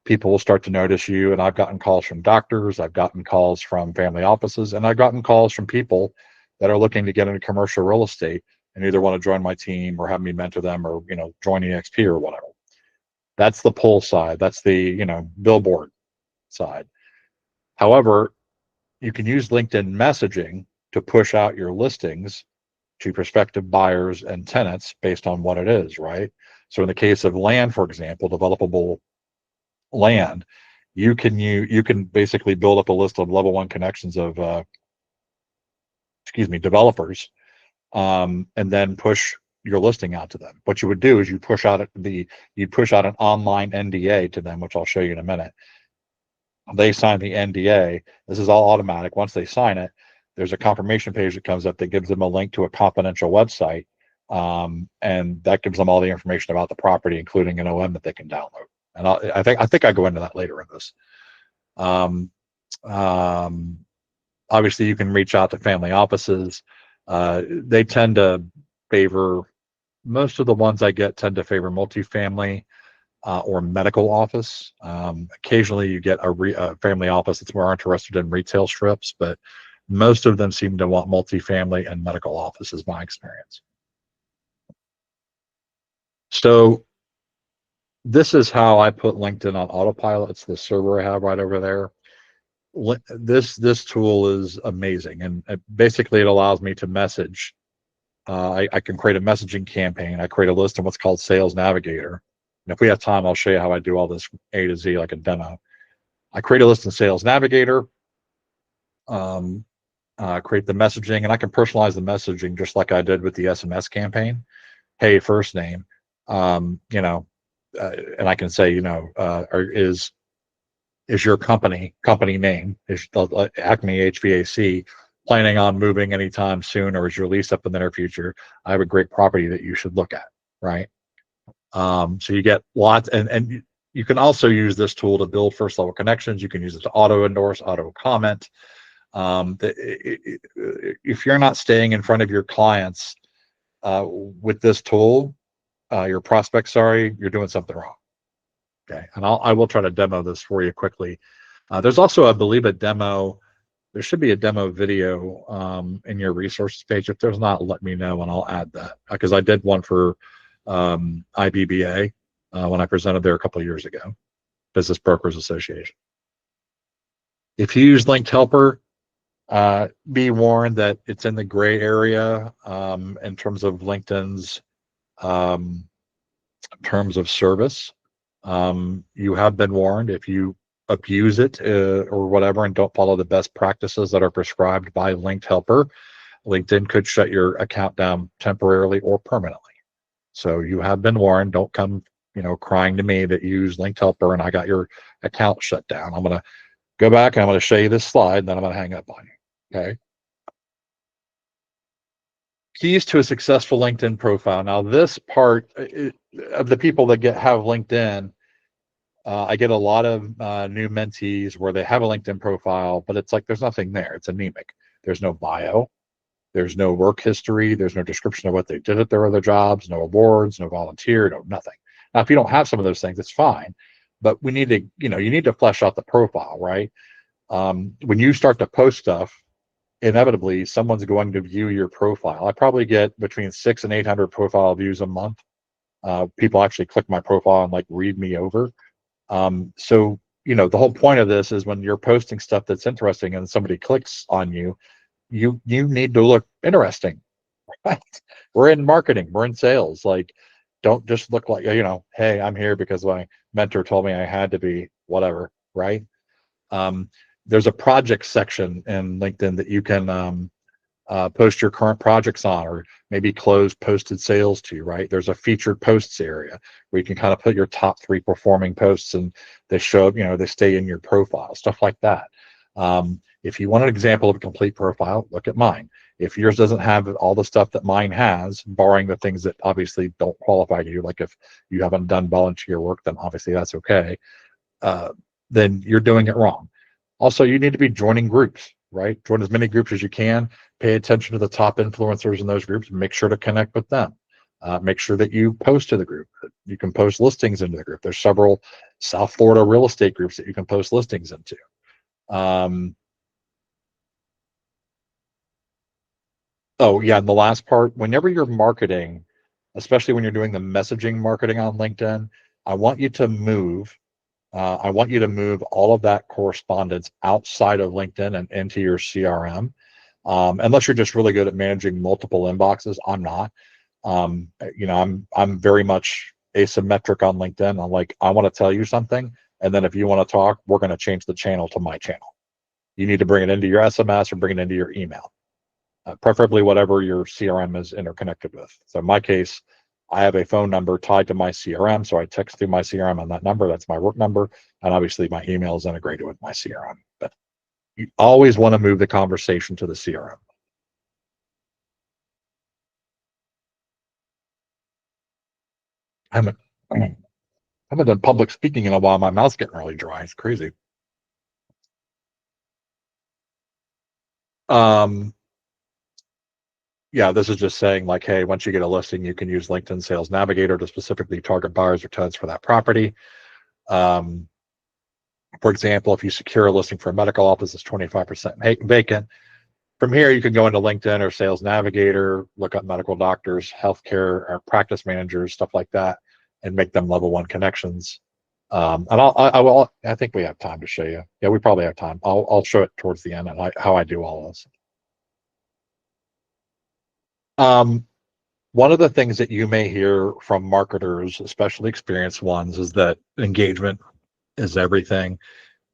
people will start to notice you. And I've gotten calls from doctors, I've gotten calls from family offices, and I've gotten calls from people that are looking to get into commercial real estate and either want to join my team or have me mentor them or, join EXP or whatever. That's the pull side. That's the, billboard side. However, you can use LinkedIn messaging to push out your listings to prospective buyers and tenants based on what it is, right? So in the case of land, for example, developable land, you can basically build up a list of level 1 connections of developers, and then push your listing out to them. What you would do is you push out an online NDA to them, which I'll show you in a minute. They sign the NDA. This is all automatic. Once they sign it, there's a confirmation page that comes up that gives them a link to a confidential website, and that gives them all the information about the property, including an OM that they can download. And I think I go into that later in this. Obviously, you can reach out to family offices. They tend to favor, most of the ones I get tend to favor multifamily or medical office. Occasionally you get a family office that's more interested in retail strips, but most of them seem to want multifamily and medical office, is my experience. So this is how I put LinkedIn on autopilot. It's the server I have right over there. This tool is amazing, and basically it allows me to message. I can create a messaging campaign. I create a list in what's called Sales Navigator. And if we have time, I'll show you how I do all this A to Z like a demo. I create a list in Sales Navigator, create the messaging, and I can personalize the messaging just like I did with the SMS campaign. Hey, first name, and I can say, is your company name, is Acme HVAC planning on moving anytime soon, or is your lease up in the near future? I have a great property that you should look at, right? So you get lots, and you can also use this tool to build first level connections. You can use it to auto endorse, auto comment. If you're not staying in front of your clients with this tool, your prospects, you're doing something wrong. Okay, and I will try to demo this for you quickly. There's also, I believe, a demo. There should be a demo video in your resources page. If there's not, let me know and I'll add that, because I did one for IBBA when I presented there a couple of years ago, Business Brokers Association. If you use Linked Helper, be warned that it's in the gray area in terms of LinkedIn's terms of service. You have been warned. If you abuse it or whatever and don't follow the best practices that are prescribed by Linked Helper, LinkedIn could shut your account down temporarily or permanently. So you have been warned. Don't come, crying to me that you use Linked Helper and I got your account shut down. I'm going to go back and I'm going to show you this slide, and then I'm going to hang up on you. Okay. Keys to a successful LinkedIn profile. Now, this part of the people that have LinkedIn, I get a lot of new mentees where they have a LinkedIn profile, but it's like there's nothing there. It's anemic. There's no bio. There's no work history. There's no description of what they did at their other jobs, no awards, no volunteer, no nothing. Now, if you don't have some of those things, it's fine. But we need to, you need to flesh out the profile, right? When you start to post stuff, inevitably someone's going to view your profile. I probably get between 600 and 800 profile views a month. People actually click my profile and read me over. So, the whole point of this is when you're posting stuff that's interesting and somebody clicks on you, you need to look interesting, right? We're in marketing, we're in sales. Don't just look like, hey, I'm here because my mentor told me I had to be, whatever, right? There's a project section in LinkedIn that you can post your current projects on, or maybe close posted sales to, right? There's a featured posts area where you can kind of put your top 3 performing posts and they show up, they stay in your profile, stuff like that. If you want an example of a complete profile, look at mine. If yours doesn't have all the stuff that mine has, barring the things that obviously don't qualify you, like if you haven't done volunteer work, then obviously that's okay. Then you're doing it wrong. Also, you need to be joining groups, right? Join as many groups as you can. Pay attention to the top influencers in those groups. Make sure to connect with them. Make sure that you post to the group. You can post listings into the group. There's several South Florida real estate groups that you can post listings into. Oh yeah, and the last part, whenever you're marketing, especially when you're doing the messaging marketing on LinkedIn, I want you to move all of that correspondence outside of LinkedIn and into your CRM. Unless you're just really good at managing multiple inboxes. I'm not. I'm very much asymmetric on LinkedIn. I'm like, I want to tell you something, and then if you want to talk, we're going to change the channel to my channel. You need to bring it into your SMS or bring it into your email, preferably whatever your CRM is interconnected with. So in my case, I have a phone number tied to my CRM, so I text through my CRM on that number. That's my work number, and obviously my email is integrated with my CRM. But you always want to move the conversation to the CRM. I haven't, I haven't done public speaking in a while. My mouth's getting really dry. It's crazy. Um, yeah, this is just saying like, hey, once you get a listing, you can use LinkedIn Sales Navigator to specifically target buyers or tenants for that property. Um, for example, if you secure a listing for a medical office that's 25% vacant, from here you can go into LinkedIn or Sales Navigator, look up medical doctors, healthcare or practice managers, stuff like that, and make them level 1 connections. I think we have time to show you. Yeah, we probably have time. I'll show it towards the end and how I do all this. One of the things that you may hear from marketers, especially experienced ones, is that engagement is everything.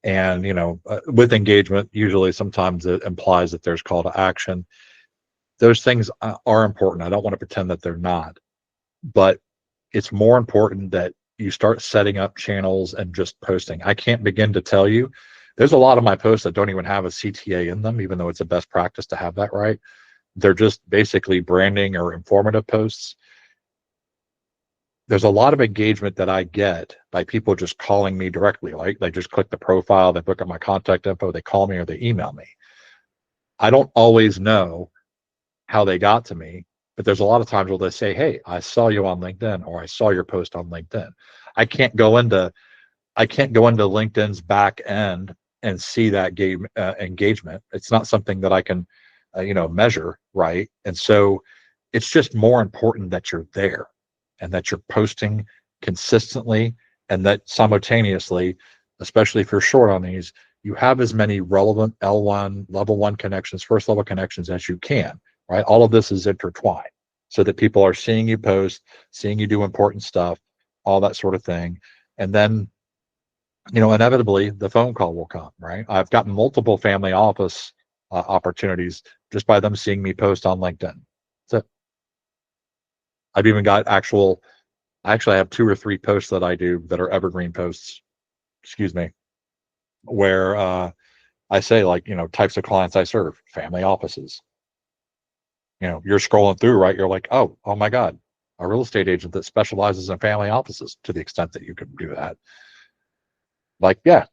And with engagement, usually sometimes it implies that there's call to action. Those things are important. I don't want to pretend that they're not, but it's more important that you start setting up channels and just posting. I can't begin to tell you. There's a lot of my posts that don't even have a CTA in them, even though it's a best practice to have that, right? They're just basically branding or informative posts. There's a lot of engagement that I get by people just calling me directly. Like they just click the profile, they look at my contact info, they call me or they email me. I don't always know how they got to me, but there's a lot of times where they say, hey, I saw you on LinkedIn, or I saw your post on LinkedIn. I can't go into LinkedIn's back end and see that engagement. It's not something that I can measure, right? And so it's just more important that you're there and that you're posting consistently, and that simultaneously, especially if you're short on these, you have as many relevant L1 level 1 connections, first level connections as you can, right? All of this is intertwined so that people are seeing you post, seeing you do important stuff, all that sort of thing. And then inevitably the phone call will come, right? I've gotten multiple family office opportunities just by them seeing me post on LinkedIn. So I've even got I actually have 2 or 3 posts that I do that are evergreen posts, excuse me, where I say like, types of clients I serve, family offices. You're scrolling through, right? You're like, oh my God, a real estate agent that specializes in family offices, to the extent that you can do that. Like, yeah,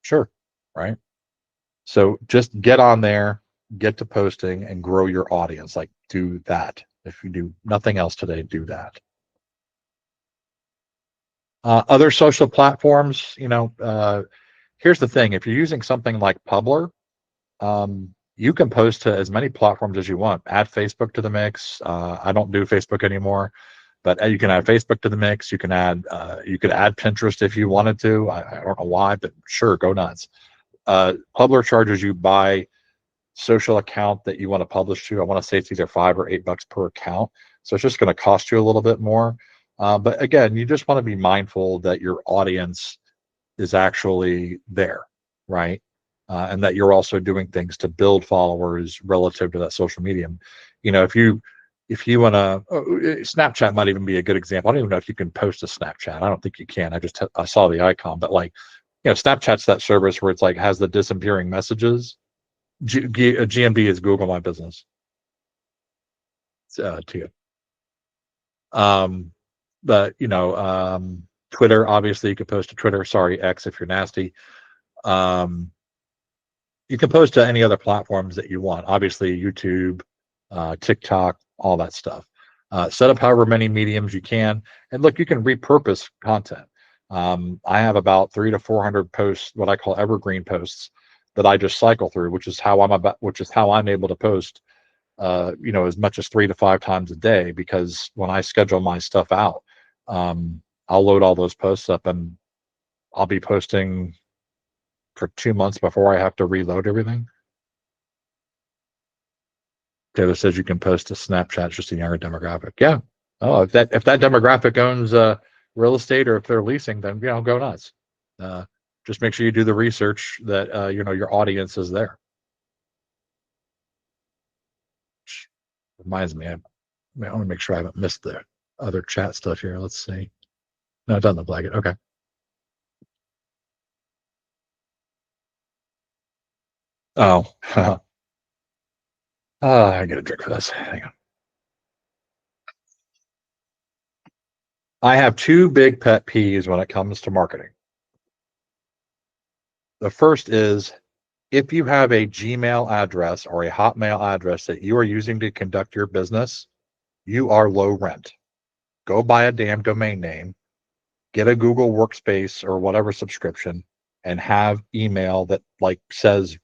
sure, right? So just get on there, get to posting and grow your audience. Like, do that. If you do nothing else today, do that. Other social platforms, here's the thing. If you're using something like Publer, you can post to as many platforms as you want. Add Facebook to the mix. I don't do Facebook anymore, but you can add Facebook to the mix. You could add Pinterest if you wanted to. I don't know why, but sure, go nuts. Publer charges you by social account that you want to publish to. I want to say it's either $5 or $8 per account. So it's just going to cost you a little bit more. But again, you just want to be mindful that your audience is actually there, right? And that you're also doing things to build followers relative to that social medium. If you want to, Snapchat might even be a good example. I don't even know if you can post a Snapchat. I don't think you can. I saw the icon, but Snapchat's that service where it's like has the disappearing messages. GMB is Google My Business. To you. But Twitter, obviously you could post to Twitter. Sorry, X, if you're nasty. You can post to any other platforms that you want. Obviously, YouTube, TikTok, all that stuff. Set up however many mediums you can, and look, you can repurpose content. I have about 300 to 400 posts, what I call evergreen posts, that I just cycle through, which is how I'm able to post as much as 3 to 5 times a day, because when I schedule my stuff out, I'll load all those posts up and I'll be posting for 2 months before I have to reload everything. Taylor says you can post to Snapchat, it's just a younger demographic. Yeah. Oh, if that demographic owns real estate, or if they're leasing, then go nuts. Just make sure you do the research that your audience is there. Which reminds me, I want to make sure I haven't missed the other chat stuff here. Let's see. No, it doesn't look like it. Okay. Oh, I get a drink for this. Hang on. I have 2 big pet peeves when it comes to marketing. The first is, if you have a Gmail address or a Hotmail address that you are using to conduct your business, you are low rent. Go buy a damn domain name, get a Google Workspace or whatever subscription, and have email that says,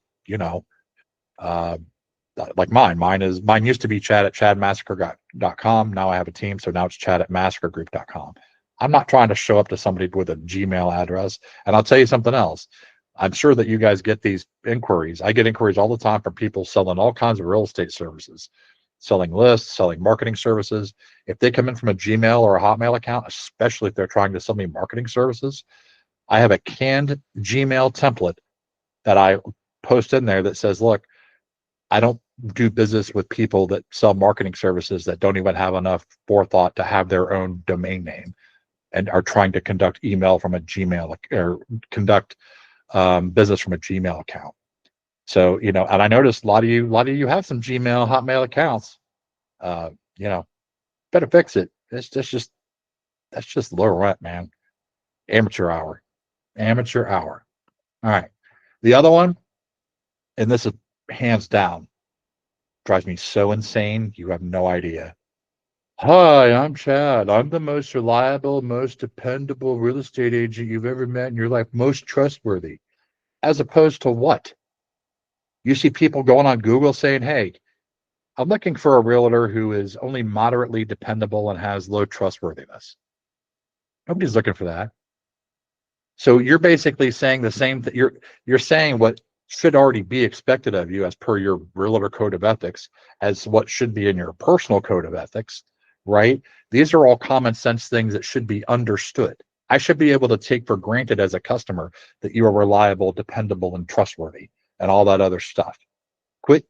like mine. Mine used to be chat@chadmassaker.com. Now I have a team, so now it's chat@massakergroup.com. I'm not trying to show up to somebody with a Gmail address. And I'll tell you something else. I'm sure that you guys get these inquiries. I get inquiries all the time from people selling all kinds of real estate services, selling lists, selling marketing services. If they come in from a Gmail or a Hotmail account, especially if they're trying to sell me marketing services, I have a canned Gmail template that I post in there that says, look, I don't do business with people that sell marketing services that don't even have enough forethought to have their own domain name and are trying to conduct email from a Gmail, or conduct business from a Gmail account. So, and I noticed a lot of you have some Gmail, Hotmail accounts. Better fix it. That's just low rent, man. Amateur hour. All right. The other one, and this is hands down, drives me so insane, you have no idea. Hi, I'm Chad. I'm the most reliable, most dependable real estate agent you've ever met in your life, most trustworthy. As opposed to what? You see people going on Google saying, hey, I'm looking for a realtor who is only moderately dependable and has low trustworthiness. Nobody's looking for that. So you're basically saying the same thing. You're saying what should already be expected of you as per your realtor code of ethics, as what should be in your personal code of ethics, right? These are all common sense things that should be understood. I should be able to take for granted as a customer that you are reliable, dependable, and trustworthy, and all that other stuff. Quit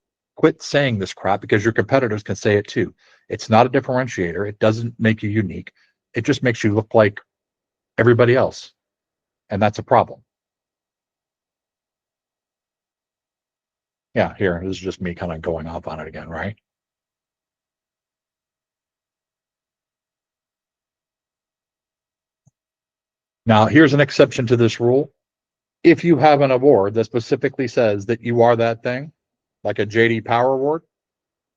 saying this crap, because your competitors can say it too. It's not a differentiator. It doesn't make you unique. It just makes you look like everybody else. And that's a problem. Yeah, here, this is just me kind of going off on it again, right? Now, here's an exception to this rule. If you have an award that specifically says that you are that thing, like a JD Power Award,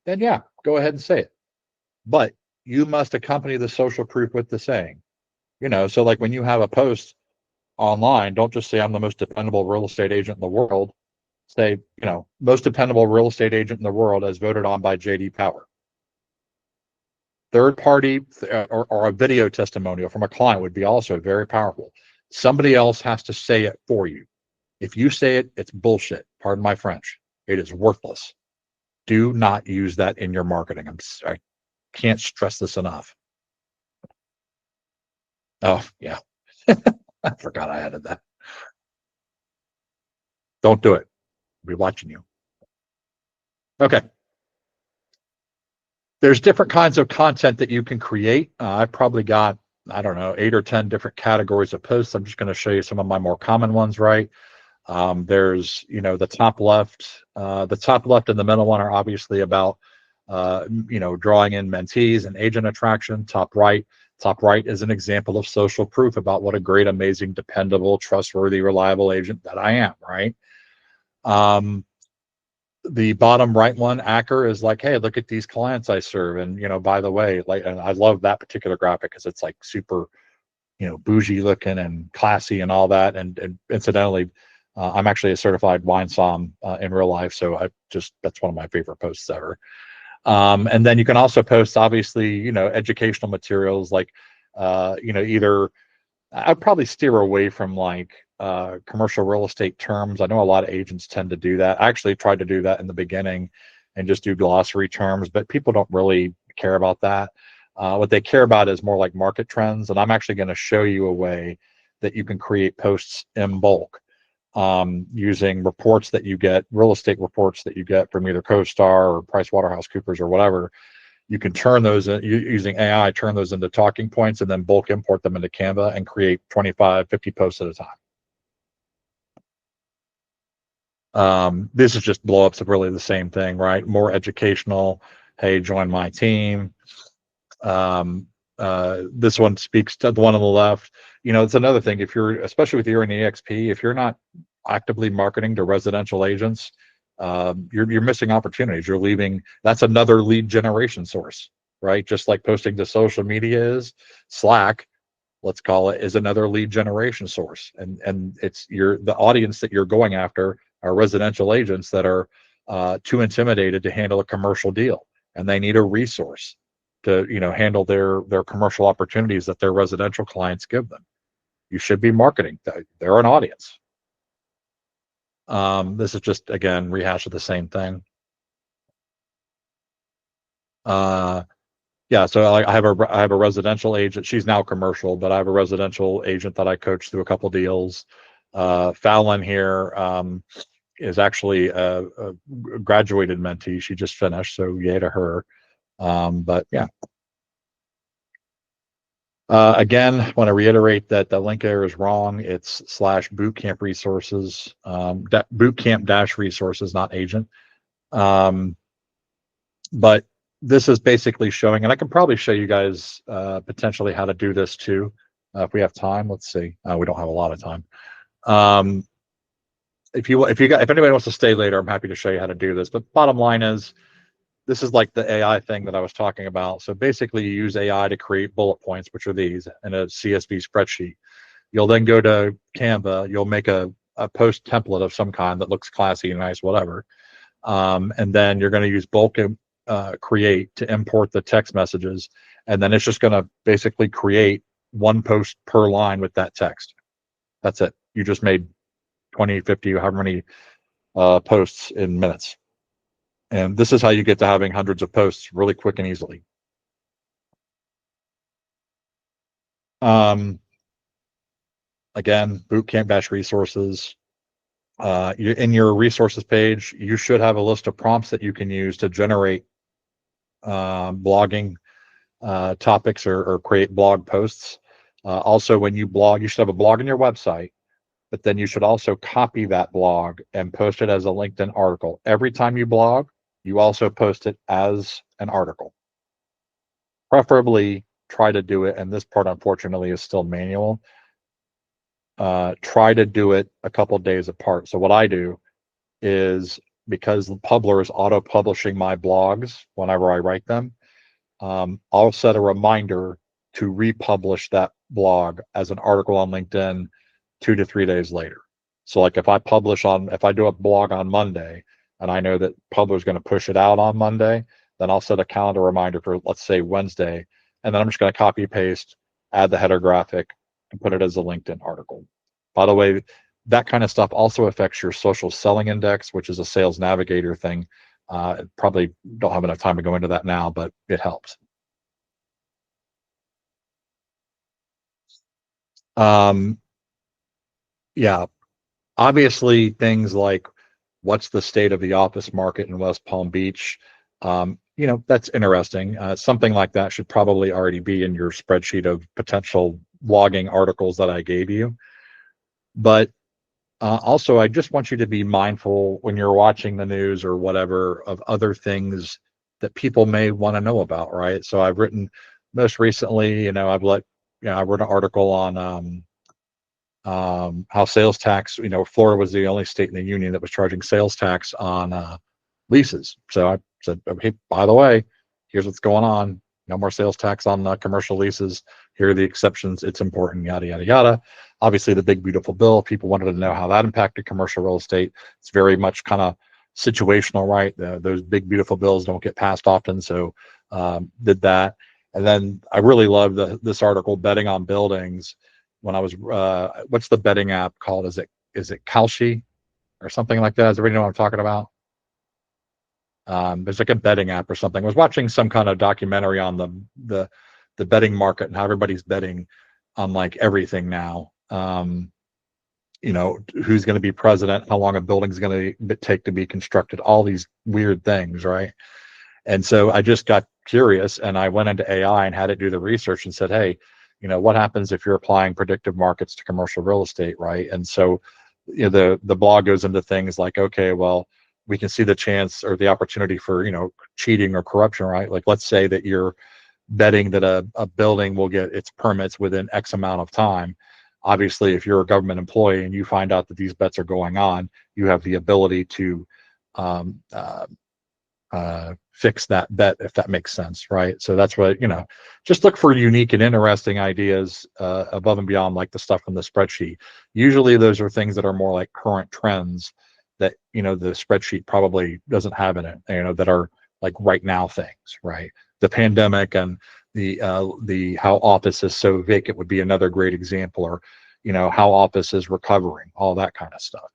then yeah, go ahead and say it. But you must accompany the social proof with the saying. So like when you have a post online, don't just say I'm the most dependable real estate agent in the world. Say, most dependable real estate agent in the world as voted on by JD Power. Third party or a video testimonial from a client would be also very powerful. Somebody else has to say it for you. If you say it, it's bullshit. Pardon my French. It is worthless. Do not use that in your marketing. I can't stress this enough. Oh, yeah. I forgot I added that. Don't do it. I'll be watching you. Okay. There's different kinds of content that you can create. I've probably got, I don't know, 8 or 10 different categories of posts. I'm just going to show you some of my more common ones, right? There's, the top left and the middle one are obviously about, drawing in mentees and agent attraction. Top right is an example of social proof about what a great, amazing, dependable, trustworthy, reliable agent that I am, right? The bottom right one, Acker, is like, hey, look at these clients I serve. And, by the way, and I love that particular graphic because it's like super, bougie looking and classy and all that. And incidentally, I'm actually a certified wine som in real life. So that's one of my favorite posts ever. And then you can also post, obviously, educational materials like, either I'd probably steer away from like commercial real estate terms. I know a lot of agents tend to do that. I actually tried to do that in the beginning and just do glossary terms, but people don't really care about that. What they care about is more like market trends. And I'm actually going to show you a way that you can create posts in bulk using reports that you get, real estate reports that you get from either CoStar or PricewaterhouseCoopers or whatever. You can turn those using AI, turn those into talking points and then bulk import them into Canva and create 25, 50 posts at a time. This is just blowups of really the same thing, right? More educational. Hey, join my team. This one speaks to the one on the left. It's another thing. If you're, especially with you're in EXP, if you're not actively marketing to residential agents, you're missing opportunities. You're leaving. That's another lead generation source, right? Just like posting to social media is, Slack, let's call it, is another lead generation source. And it's the audience that you're going after are residential agents that are too intimidated to handle a commercial deal, and they need a resource to handle their commercial opportunities that their residential clients give them. You should be marketing. They're an audience. This is just, again, rehash of the same thing. Yeah, so I have a residential agent. She's now commercial, but I have a residential agent that I coached through a couple deals. Fallon here is actually a graduated mentee. She just finished, so yay to her. But yeah. Again, want to reiterate that the link there is wrong. It's /bootcamp resources, bootcamp resources, not agent. But this is basically showing, and I can probably show you guys potentially how to do this too if we have time. Let's see. We don't have a lot of time. If anybody wants to stay later, I'm happy to show you how to do this. But bottom line is, this is like the AI thing that I was talking about. So basically, you use AI to create bullet points, which are these, in a CSV spreadsheet. You'll then go to Canva. You'll make a post template of some kind that looks classy and nice, whatever. And then you're going to use bulk create to import the text messages. And then it's just going to basically create one post per line with that text. That's it. You just made 20, 50, however many posts in minutes. And this is how you get to having hundreds of posts really quick and easily. Again, bootcamp resources. In your resources page, you should have a list of prompts that you can use to generate blogging topics or create blog posts. Also, when you blog, you should have a blog on your website, but then you should also copy that blog and post it as a LinkedIn article. Every time you blog, you also post it as an article. Preferably try to do it, and this part unfortunately is still manual. Try to do it a couple of days apart. So what I do is, because the Publer is auto-publishing my blogs whenever I write them, I'll set a reminder to republish that blog as an article on LinkedIn 2 to 3 days later. So like if I do a blog on Monday and I know that Publer is going to push it out on Monday, then I'll set a calendar reminder for, let's say, Wednesday, and then I'm just going to copy paste, add the header graphic, and put it as a LinkedIn article. By the way, that kind of stuff also affects your social selling index, which is a sales navigator thing. Probably don't have enough time to go into that now, but it helps. Yeah, obviously things like, what's the state of the office market in West Palm Beach? That's interesting. Something like that should probably already be in your spreadsheet of potential blogging articles that I gave you. But also, I just want you to be mindful when you're watching the news or whatever of other things that people may want to know about, right? So I've written, most recently, I wrote an article on how sales tax, Florida was the only state in the union that was charging sales tax on leases. So I said, hey, by the way, here's what's going on. No more sales tax on commercial leases. Here are the exceptions. It's important, yada, yada, yada. Obviously, the big, beautiful bill, people wanted to know how that impacted commercial real estate. It's very much kind of situational, right? Those big, beautiful bills don't get passed often. So did that. And then I really love this article, Betting on Buildings. When I was, what's the betting app called? Is it Kalshi or something like that? Does everybody know what I'm talking about? There's like a betting app or something. I was watching some kind of documentary on the betting market and how everybody's betting on like everything now. You know, who's going to be president, how long a building's going to take to be constructed, all these weird things, right? And so I just got curious and I went into AI and had it do the research and said, hey, you know, what happens if you're applying predictive markets to commercial real estate, right? And so, you know, the blog goes into things like, okay, well, we can see the chance or the opportunity for, you know, cheating or corruption, right? Like, let's say that you're betting that a building will get its permits within X amount of time. Obviously, if you're a government employee and you find out that these bets are going on, you have the ability to fix that bet, if that makes sense, right? So that's what, you know, just look for unique and interesting ideas above and beyond like the stuff in the spreadsheet. Usually those are things that are more like current trends that, you know, the spreadsheet probably doesn't have in it, you know, that are like right now things, right? The pandemic and the how office is so vacant would be another great example, or, you know, how office is recovering, all that kind of stuff.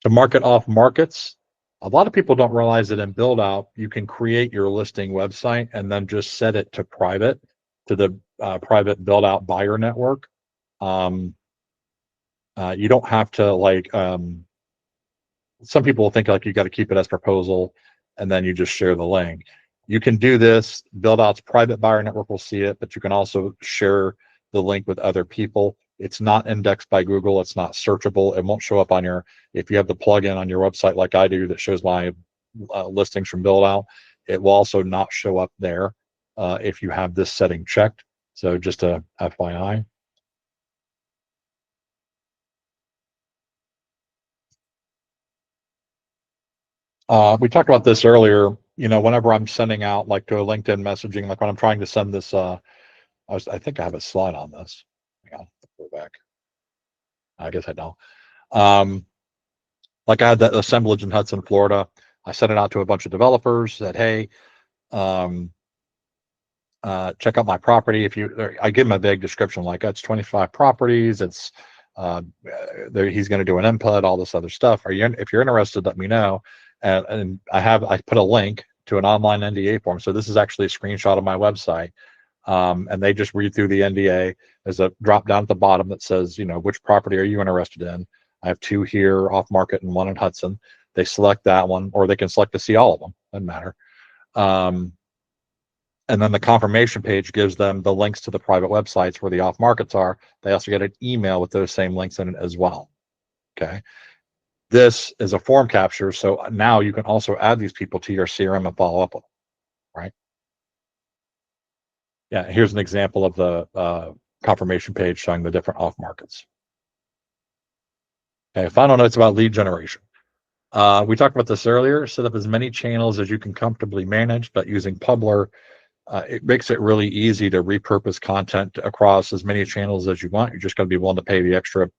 To market off markets, a lot of people don't realize that in Buildout, you can create your listing website and then just set it to private, to the private Buildout buyer network. You don't have to like, some people think like you got to keep it as proposal and then you just share the link. You can do this, Buildout's private buyer network will see it, but you can also share the link with other people. It's not indexed by Google. It's not searchable. It won't show up on your, if you have the plugin on your website like I do that shows my listings from Buildout, it will also not show up there if you have this setting checked. So just a FYI. We talked about this earlier. You know, whenever I'm sending out like to a LinkedIn messaging, like when I'm trying to send this, I think I have a slide on this. Hang on, go back. I guess I don't. Like I had that assemblage in Hudson, Florida. I sent it out to a bunch of developers. Said, hey, check out my property. If you, I give him a vague description like it's 25 properties. It's he's going to do an input, all this other stuff. If you're interested, let me know. And I put a link to an online NDA form. So this is actually a screenshot of my website. And they just read through the NDA. There's a drop down at the bottom that says, you know, which property are you interested in? I have 2 here off market and 1 in Hudson. They select that one, or they can select to see all of them. Doesn't matter. And then the confirmation page gives them the links to the private websites where the off markets are. They also get an email with those same links in it as well. Okay. This is a form capture. So now you can also add these people to your CRM and follow up with them, right? Yeah. Here's an example of the confirmation page showing the different off markets. Okay. Final notes about lead generation. We talked about this earlier. Set up as many channels as you can comfortably manage, but using Publer, it makes it really easy to repurpose content across as many channels as you want. You're just going to be willing to pay the extra,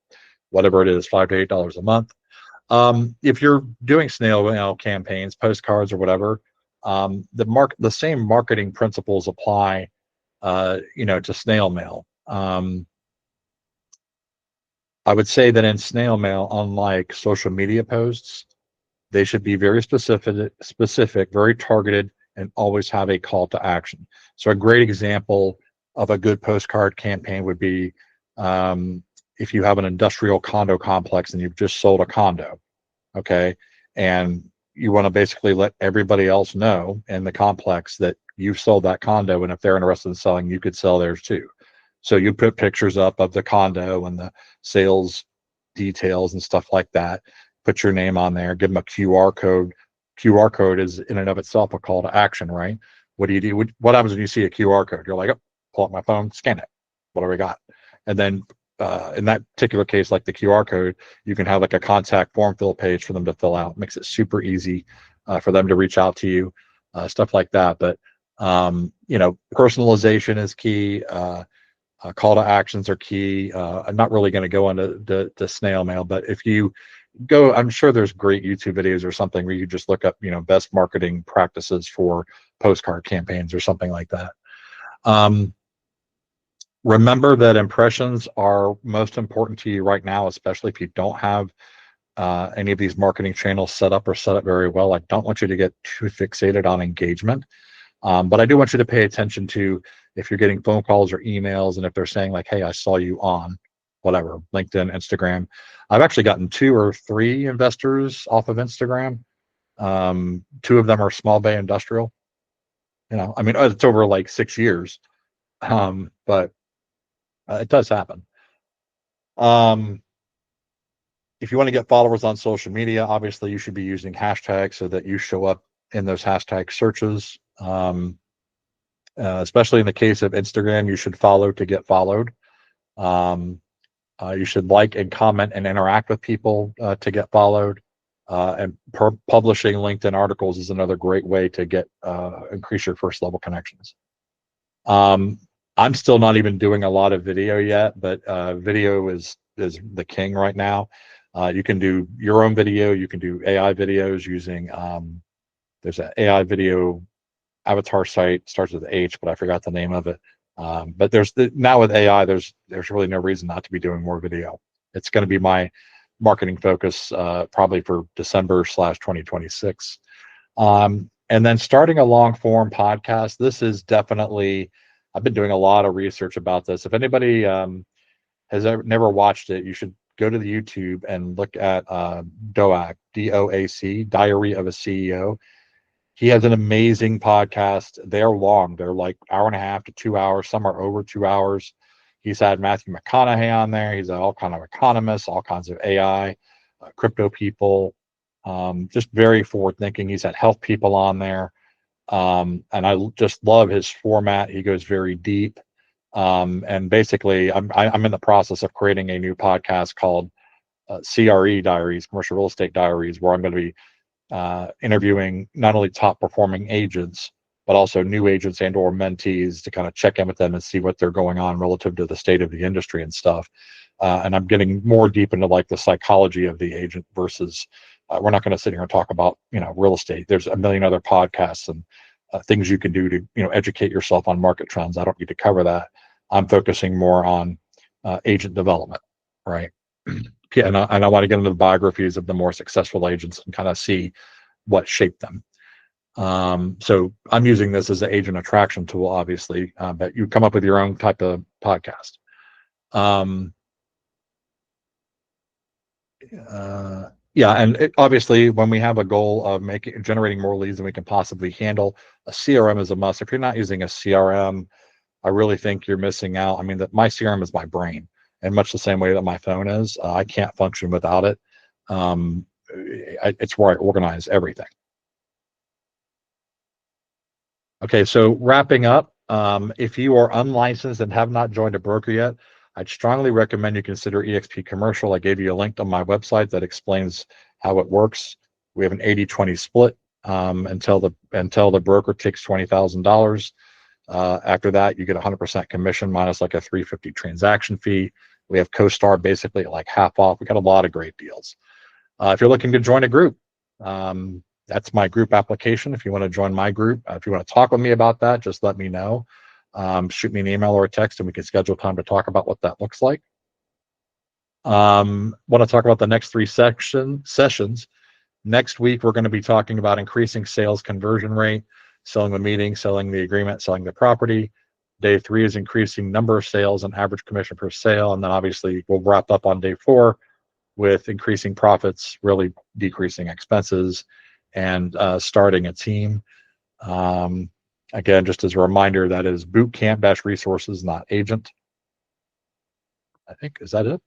whatever it is, $5 to $8 a month. If you're doing snail mail campaigns, postcards, or whatever, the same marketing principles apply, you know, to snail mail. I would say that in snail mail, unlike social media posts, they should be very specific, very targeted, and always have a call to action. So a great example of a good postcard campaign would be if you have an industrial condo complex and you've just sold a condo, okay, and you want to basically let everybody else know in the complex that you've sold that condo, and if they're interested in selling, you could sell theirs too. So you put pictures up of the condo and the sales details and stuff like that. Put your name on there, give them a QR code. QR code is in and of itself a call to action, right? What do you do? What happens when you see a QR code? You're like, oh, pull up my phone, scan it. What do we got? And then in that particular case, like the QR code, you can have like a contact form fill page for them to fill out. Makes it super easy for them to reach out to you, stuff like that. But you know, personalization is key. Call to actions are key. I'm not really going to go into the snail mail, but if you go, I'm sure there's great YouTube videos or something where you just look up, best marketing practices for postcard campaigns or something like that. Remember that impressions are most important to you right now, especially if you don't have any of these marketing channels set up very well. I don't want you to get too fixated on engagement. But I do want you to pay attention to if you're getting phone calls or emails, and if they're saying like, hey, I saw you on whatever, LinkedIn, Instagram. I've actually gotten 2 or 3 investors off of Instagram. 2 of them are small bay industrial. I mean, it's over like 6 years, but it does happen. If you want to get followers on social media, obviously you should be using hashtags so that you show up in those hashtag searches. Especially in the case of Instagram, you should follow to get followed. You should like and comment and interact with people to get followed. And publishing LinkedIn articles is another great way to get increase your first level connections. I'm still not even doing a lot of video yet, but video is the king right now. You can do your own video. You can do AI videos using there's an AI video avatar site, starts with H, but I forgot the name of it. But now with AI, there's really no reason not to be doing more video. It's going to be my marketing focus probably for December/2026. And then starting a long form podcast. This is definitely, I've been doing a lot of research about this. If anybody has never watched it, you should go to the YouTube and look at DOAC, DOAC, Diary of a CEO. He has an amazing podcast. They're long. They're like 1.5 to 2 hours. Some are over 2 hours. He's had Matthew McConaughey on there. He's had all kind of economists, all kinds of AI, crypto people, just very forward thinking. He's had health people on there. And I just love his format. He goes very deep. And basically, I'm in the process of creating a new podcast called CRE Diaries, Commercial Real Estate Diaries, where I'm going to be interviewing not only top performing agents, but also new agents and or mentees to kind of check in with them and see what they're going on relative to the state of the industry and stuff. And I'm getting more deep into like the psychology of the agent versus we're not going to sit here and talk about, real estate. There's a million other podcasts and things you can do to, educate yourself on market trends. I don't need to cover that. I'm focusing more on agent development, right? And I want to get into the biographies of the more successful agents and kind of see what shaped them. So I'm using this as an agent attraction tool, obviously, but you come up with your own type of podcast. Yeah, and obviously, when we have a goal of generating more leads than we can possibly handle, a CRM is a must. If you're not using a CRM, I really think you're missing out. I mean, my CRM is my brain, and much the same way that my phone is. I can't function without it. It's where I organize everything. Okay, so wrapping up, if you are unlicensed and have not joined a broker yet, I'd strongly recommend you consider eXp Commercial. I gave you a link on my website that explains how it works. We have an 80-20 split until the broker takes $20,000. After that, you get 100% commission minus like a $350 transaction fee. We have CoStar basically at like half off. We got a lot of great deals. If you're looking to join a group, that's my group application. If you want to join my group, if you want to talk with me about that, just let me know. Shoot me an email or a text and we can schedule time to talk about what that looks like. Want to talk about the next 3 sessions. Next week, we're going to be talking about increasing sales conversion rate, selling the meeting, selling the agreement, selling the property. Day 3 is increasing number of sales and average commission per sale. And then obviously we'll wrap up on day 4 with increasing profits, really decreasing expenses, and starting a team. Again, just as a reminder, that is bootcamp resources, not agent. I think, is that it?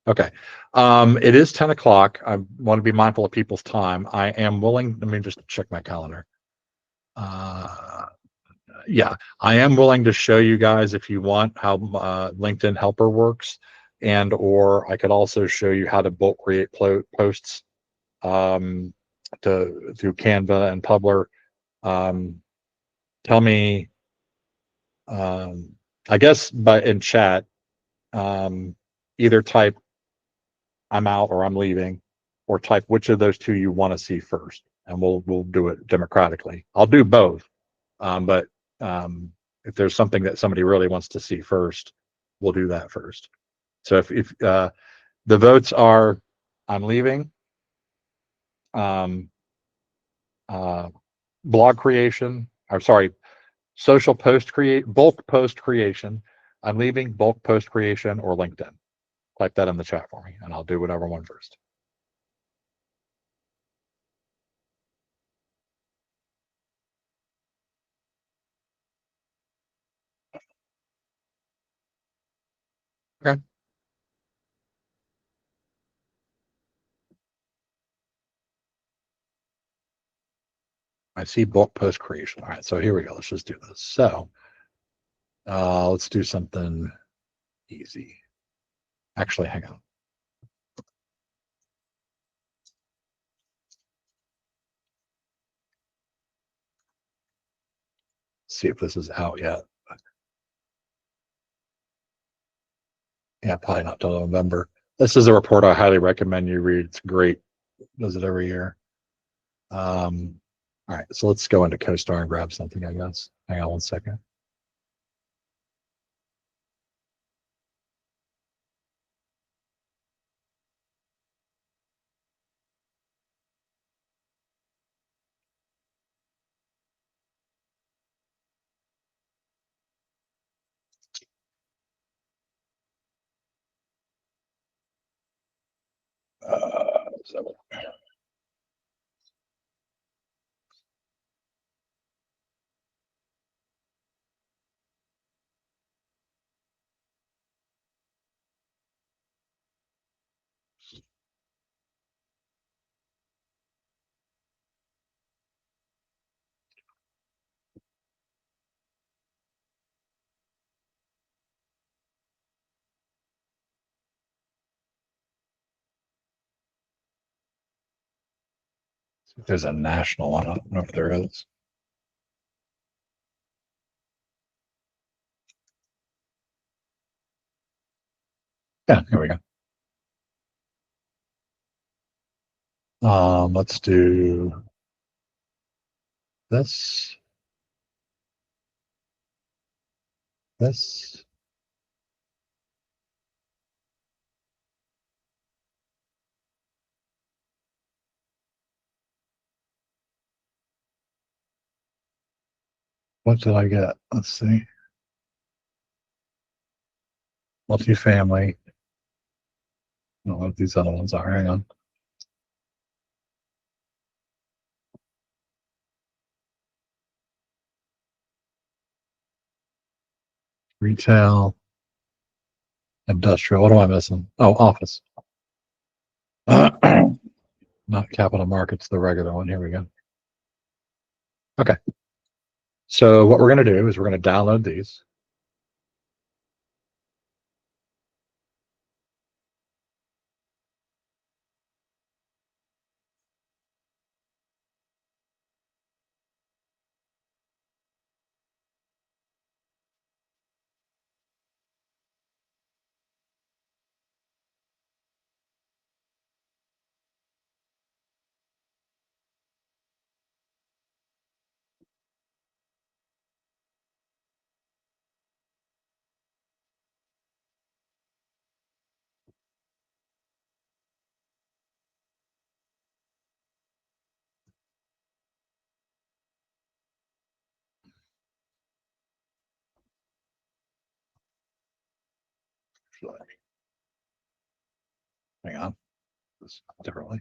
Okay. It is 10 o'clock. I want to be mindful of people's time. I am willing, let me just check my calendar. Yeah, I am willing to show you guys if you want how LinkedIn Helper works, and or I could also show you how to bulk create posts through Canva and Publer. Tell me I guess, but in chat, either type I'm out or I'm leaving, or type which of those two you want to see first, and we'll do it democratically. I'll do both, but if there's something that somebody really wants to see first, we'll do that first. So if the votes are I'm leaving, blog creation, or sorry, social post create, bulk post creation, I'm leaving, bulk post creation, or LinkedIn. Type that in the chat for me, and I'll do whatever one first. Okay. I see bulk post creation. All right, so here we go. Let's just do this. So let's do something easy. Actually, hang on. See if this is out yet. Yeah, probably not till November. This is a report I highly recommend you read. It's great. Does it every year. All right, so let's go into CoStar and grab something, I guess. Hang on one second. So there's a national one. I don't know if there is. Yeah, here we go. Let's do this. This. What did I get? Let's see. Multifamily. I don't know what these other ones are. Hang on. Retail. Industrial. What am I missing? Oh, office. Not capital markets, the regular one. Here we go. Okay. So what we're going to do is we're going to download these. Hang on. This differently.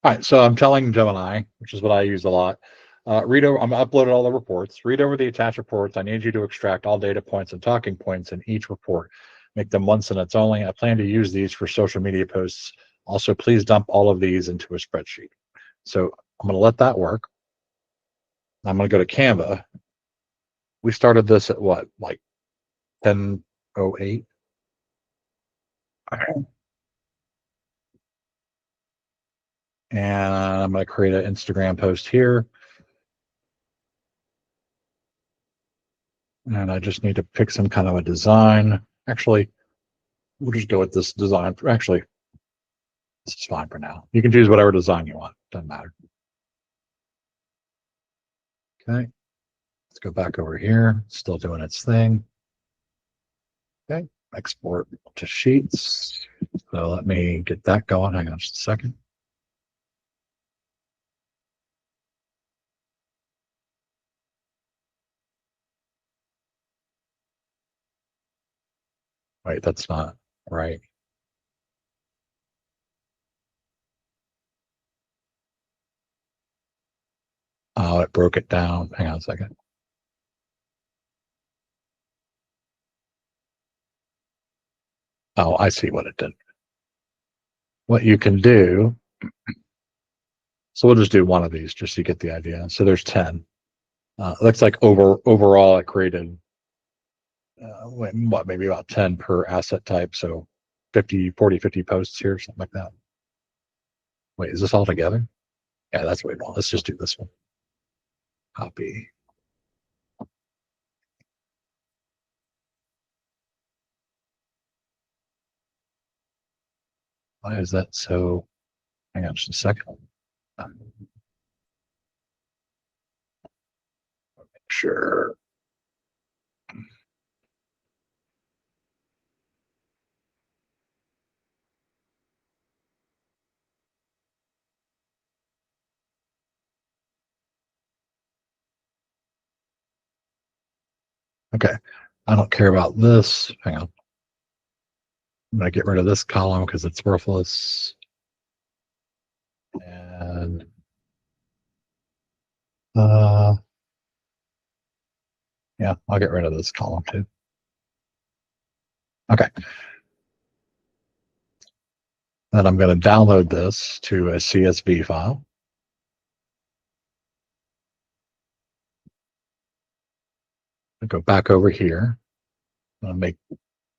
All right, so I'm telling Gemini, which is what I use a lot, read over, I'm uploaded all the reports, read over the attached reports. I need you to extract all data points and talking points in each report. Make them one sentence only. I plan to use these for social media posts. Also, please dump all of these into a spreadsheet. So I'm going to let that work. I'm going to go to Canva. We started this at what, like 10:08? And I'm going to create an Instagram post here. And I just need to pick some kind of a design. Actually, we'll just go with this design. Actually, this is fine for now. You can choose whatever design you want. Doesn't matter. Okay. Let's go back over here. Still doing its thing. Okay. Export to Sheets. So let me get that going. Hang on just a second. Wait, that's not right. Oh, it broke it down. Hang on a second. Oh, I see what it did. What you can do, so we'll just do one of these just so you get the idea. So there's 10. Looks like overall it created what, maybe about 10 per asset type. So 50, 40, 50 posts here, something like that. Wait, is this all together? Yeah, that's what we want. Let's just do this one. Copy. Why is that so? Hang on just a second. Sure. Okay. I don't care about this. Hang on. I'm going to get rid of this column because it's worthless. And yeah, I'll get rid of this column too. Okay. Then I'm going to download this to a CSV file. I'll go back over here. I'm going to make a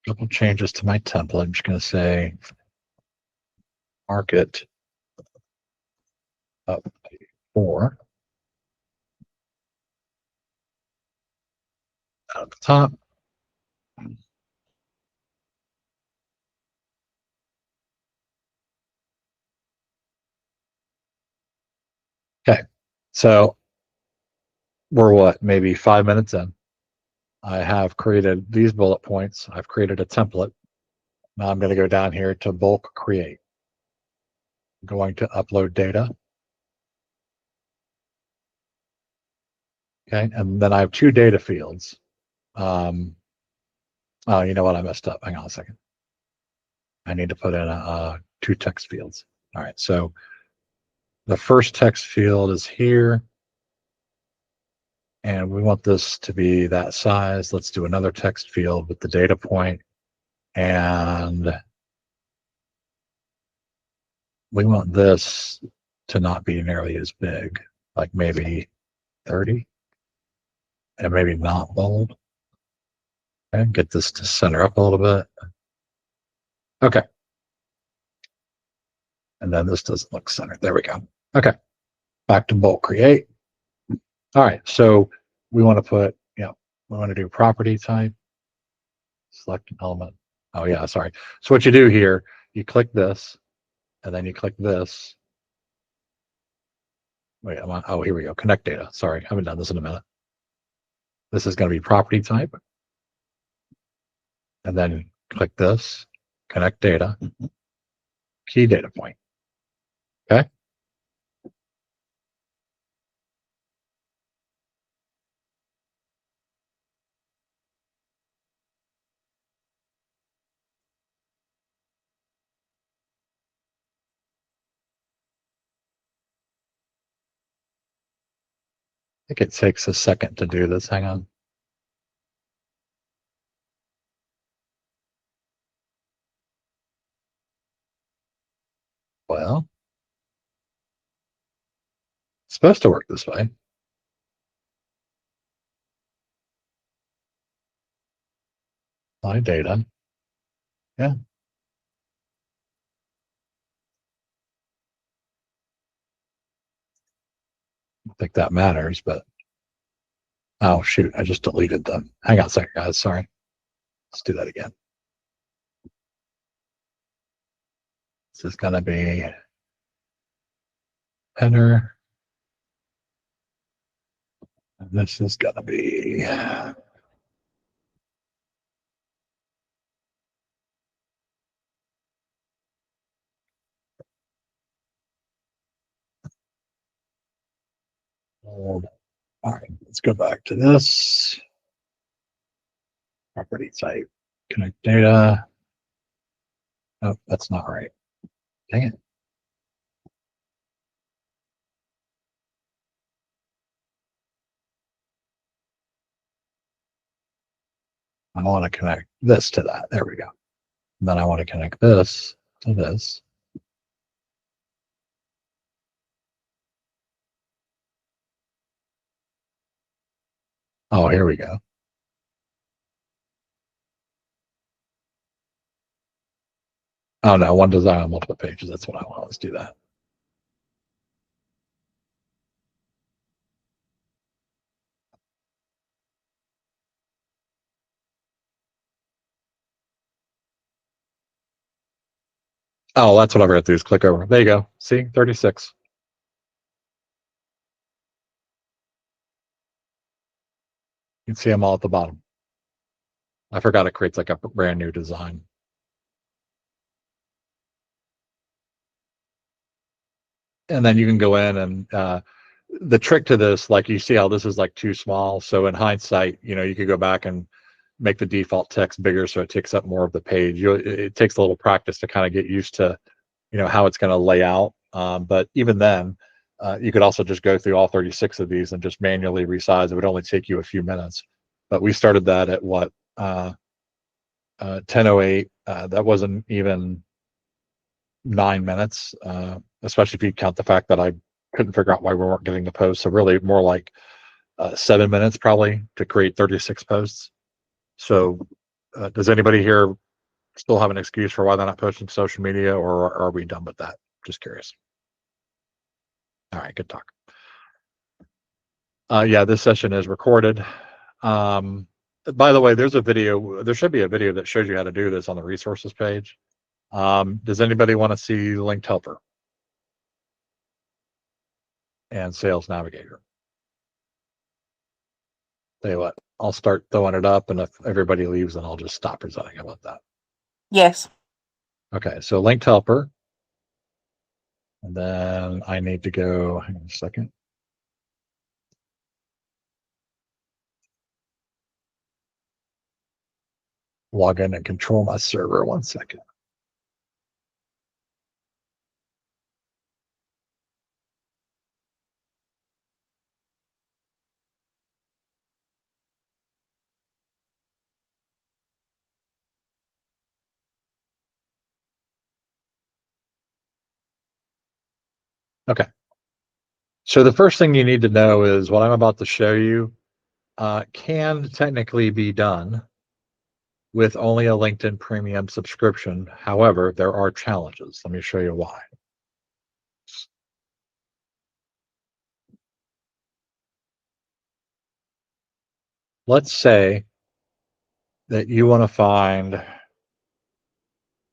couple changes to my template. I'm just going to say market up 4 at the top. Okay. So we're what, maybe 5 minutes in. I have created these bullet points. I've created a template. Now I'm going to go down here to bulk create. I'm going to upload data. Okay. And then I have 2 data fields. Oh, you know what? I messed up. Hang on a second. I need to put in 2 text fields. All right. So the first text field is here. And we want this to be that size. Let's do another text field with the data point. And we want this to not be nearly as big, like maybe 30, and maybe not bold. Okay, get this to center up a little bit. Okay. And then this doesn't look centered. There we go. Okay. Back to bulk create. All right. So we want to put, we want to do property type, select an element. Oh yeah, sorry. So what you do here, you click this, and then you click this. Wait, I'm on, oh, here we go. Connect data. Sorry, I haven't done this in a minute. This is going to be property type. And then click this, connect data, key data point. Okay. think it takes a second to do this. Hang on. Well, it's supposed to work this way. My data. Yeah. I think that matters, but oh shoot, I just deleted them. Hang on a second, guys. Sorry. Let's do that again. This is gonna be header. And this is gonna be all right, let's go back to this. Property type, connect data. Oh, that's not right. Dang it. I want to connect this to that. There we go. And then I want to connect this to this. Oh, here we go. Oh no, one design on multiple pages. That's what I want. Let's do that. Oh, that's what I'm going to do is click over. There you go. See, 36. You can see them all at the bottom. I forgot it creates like a brand new design. And then you can go in and the trick to this, like you see how this is like too small. So in hindsight, you could go back and make the default text bigger so it takes up more of the page. It takes a little practice to kind of get used to, how it's going to lay out. But even then, you could also just go through all 36 of these and just manually resize. It would only take you a few minutes. But we started that at what, 10:08. That wasn't even 9 minutes, especially if you count the fact that I couldn't figure out why we weren't getting the posts. So really more like 7 minutes probably to create 36 posts. So does anybody here still have an excuse for why they're not posting to social media, or are we done with that? Just curious. All right, good talk. Yeah, this session is recorded. By the way, there should be a video that shows you how to do this on the resources page. Does anybody want to see Linked Helper and Sales Navigator? Tell you what, I'll start throwing it up, and if everybody leaves, then I'll just stop presenting. How about that? Yes. Okay, so Linked Helper. And then I need to go, hang on a second. Log in and control my server. 1 second. Okay. So the first thing you need to know is what I'm about to show you can technically be done with only a LinkedIn Premium subscription. However, there are challenges. Let me show you why. Let's say that you want to find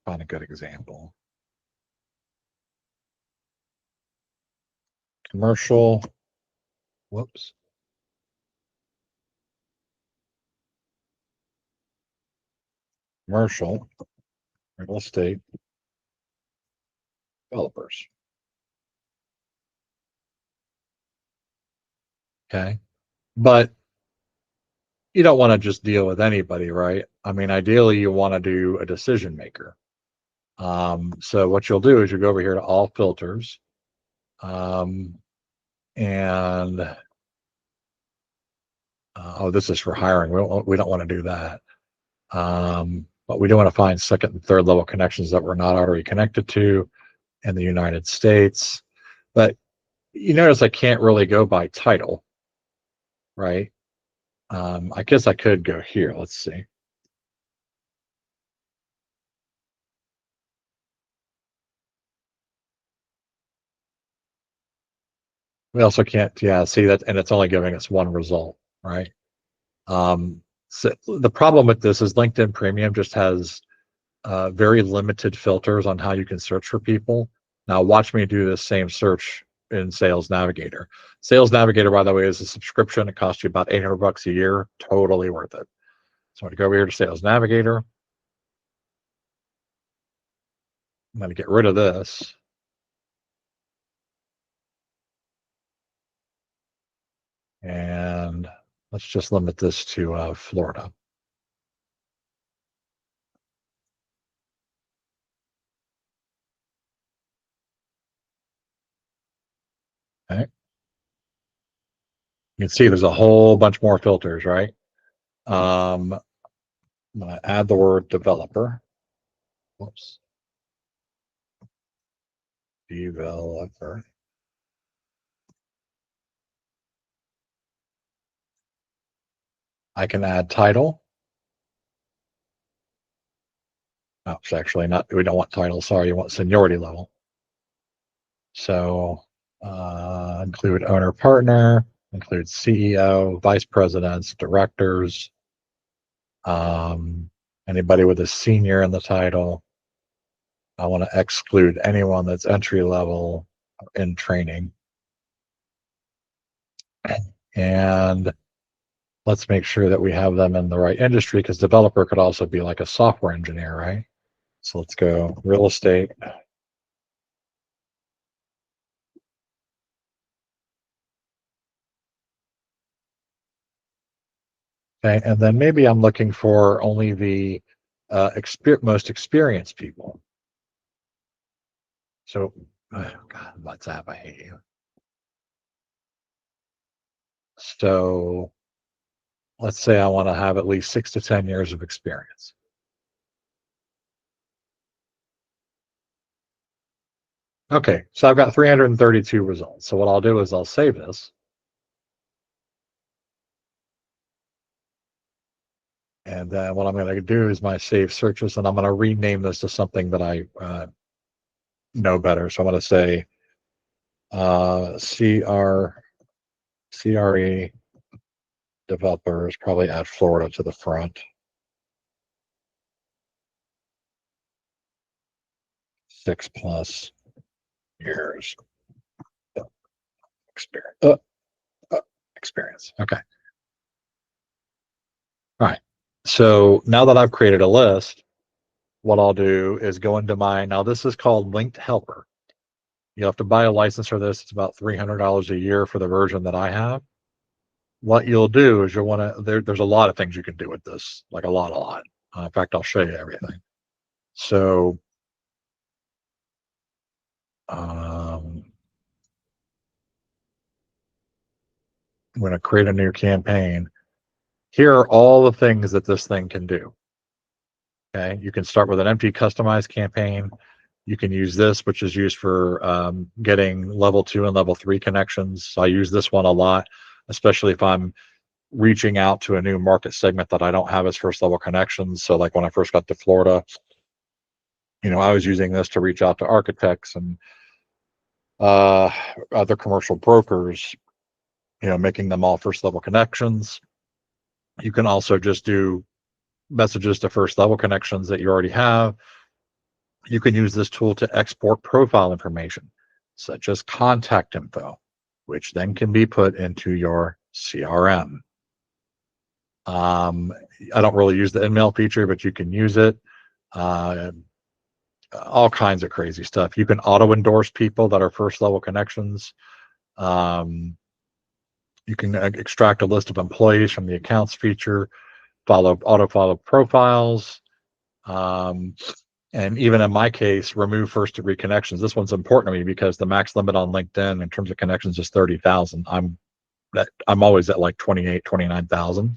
a good example. Commercial, whoops. Commercial real estate developers. Okay. But you don't want to just deal with anybody, right? I mean, ideally, you want to do a decision maker. So what you'll do is you go over here to all filters, and Oh, this is for hiring. We don't want to do that. But we do want to find second and third level connections that we're not already connected to in the United States. But you notice I can't really go by title, right? I guess I could go here. Let's see. We also can't, yeah, see that, and it's only giving us one result, right? So the problem with this is LinkedIn Premium just has very limited filters on how you can search for people. Now watch me do the same search in Sales Navigator. Sales Navigator, by the way, is a subscription. It costs you about $800 a year. Totally worth it. So I'm going to go over here to Sales Navigator. I'm going to get rid of this. And let's just limit this to Florida. Okay. You can see there's a whole bunch more filters, right? I'm going to add the word developer. Whoops. Developer. I can add title. Oh, it's actually not, we don't want title, sorry, you want seniority level. So include owner partner, include CEO, vice presidents, directors, anybody with a senior in the title. I want to exclude anyone that's entry level in training. And let's make sure that we have them in the right industry, because developer could also be like a software engineer, right? So let's go real estate. Okay, and then maybe I'm looking for only the most experienced people. So, oh God, WhatsApp, I hate you. So let's say I want to have at least 6 to 10 years of experience. Okay, so I've got 332 results. So what I'll do is I'll save this. And then what I'm going to do is my save searches, and I'm going to rename this to something that I know better. So I'm going to say CRE developers, probably add Florida to the front. 6+ years experience. Experience. Okay. All right. So now that I've created a list, what I'll do is go into now this is called Linked Helper. You have to buy a license for this. It's about $300 a year for the version that I have. What you'll do is you'll want to, there's a lot of things you can do with this, like a lot. In fact, I'll show you everything. So, I'm going to create a new campaign. Here are all the things that this thing can do. Okay, you can start with an empty customized campaign. You can use this, which is used for getting level 2 and level 3 connections. So I use this one a lot, especially if I'm reaching out to a new market segment that I don't have as first level connections. So like when I first got to Florida, I was using this to reach out to architects and other commercial brokers, making them all first level connections. You can also just do messages to first level connections that you already have. You can use this tool to export profile information, such as contact info, which then can be put into your CRM. I don't really use the InMail feature, but you can use it. All kinds of crazy stuff. You can auto endorse people that are first level connections. You can extract a list of employees from the accounts feature, auto follow profiles. And even in my case, remove first degree connections. This one's important to me because the max limit on LinkedIn in terms of connections is 30,000. I'm that I'm always at like 28, 29,000.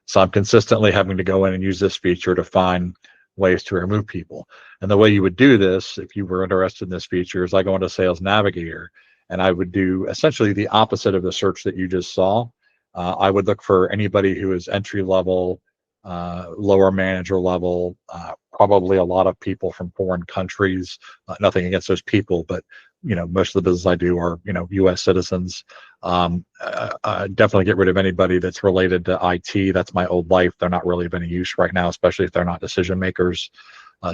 So I'm consistently having to go in and use this feature to find ways to remove people. And the way you would do this, if you were interested in this feature, is I go into Sales Navigator and I would do essentially the opposite of the search that you just saw. I would look for anybody who is entry level, lower manager level, probably a lot of people from foreign countries. Nothing against those people, but most of the business I do are U.S. citizens. Definitely get rid of anybody that's related to IT. That's my old life. They're not really of any use right now, especially if they're not decision makers,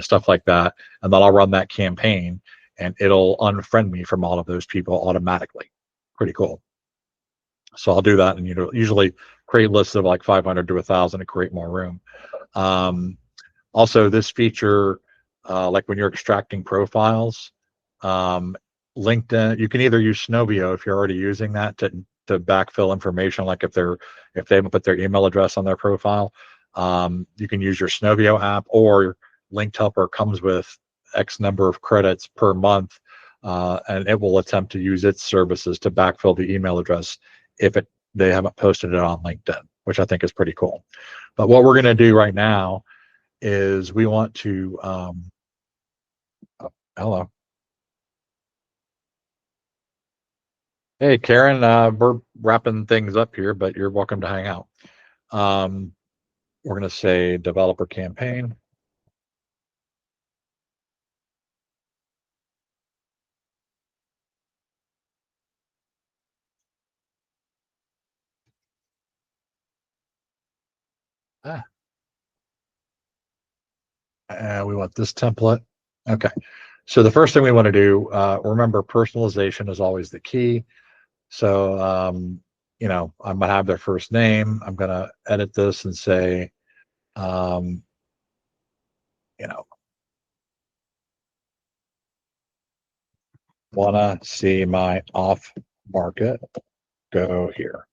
stuff like that. And then I'll run that campaign, and it'll unfriend me from all of those people automatically. Pretty cool. So I'll do that, and usually create lists of like 500 to 1,000 to create more room. Also, this feature, like when you're extracting profiles, LinkedIn, you can either use Snowbio if you're already using that to backfill information, like if they haven't put their email address on their profile. You can use your Snowbio app, or Linked Helper comes with X number of credits per month, and it will attempt to use its services to backfill the email address if they haven't posted it on LinkedIn, which I think is pretty cool. But what we're going to do right now is we want to hello. Hey, Karen, we're wrapping things up here, but you're welcome to hang out. We're going to say developer campaign. We want this template. Okay. So the first thing we want to do, remember, personalization is always the key. So, I'm going to have their first name. I'm going to edit this and say, want to see my off market, go here.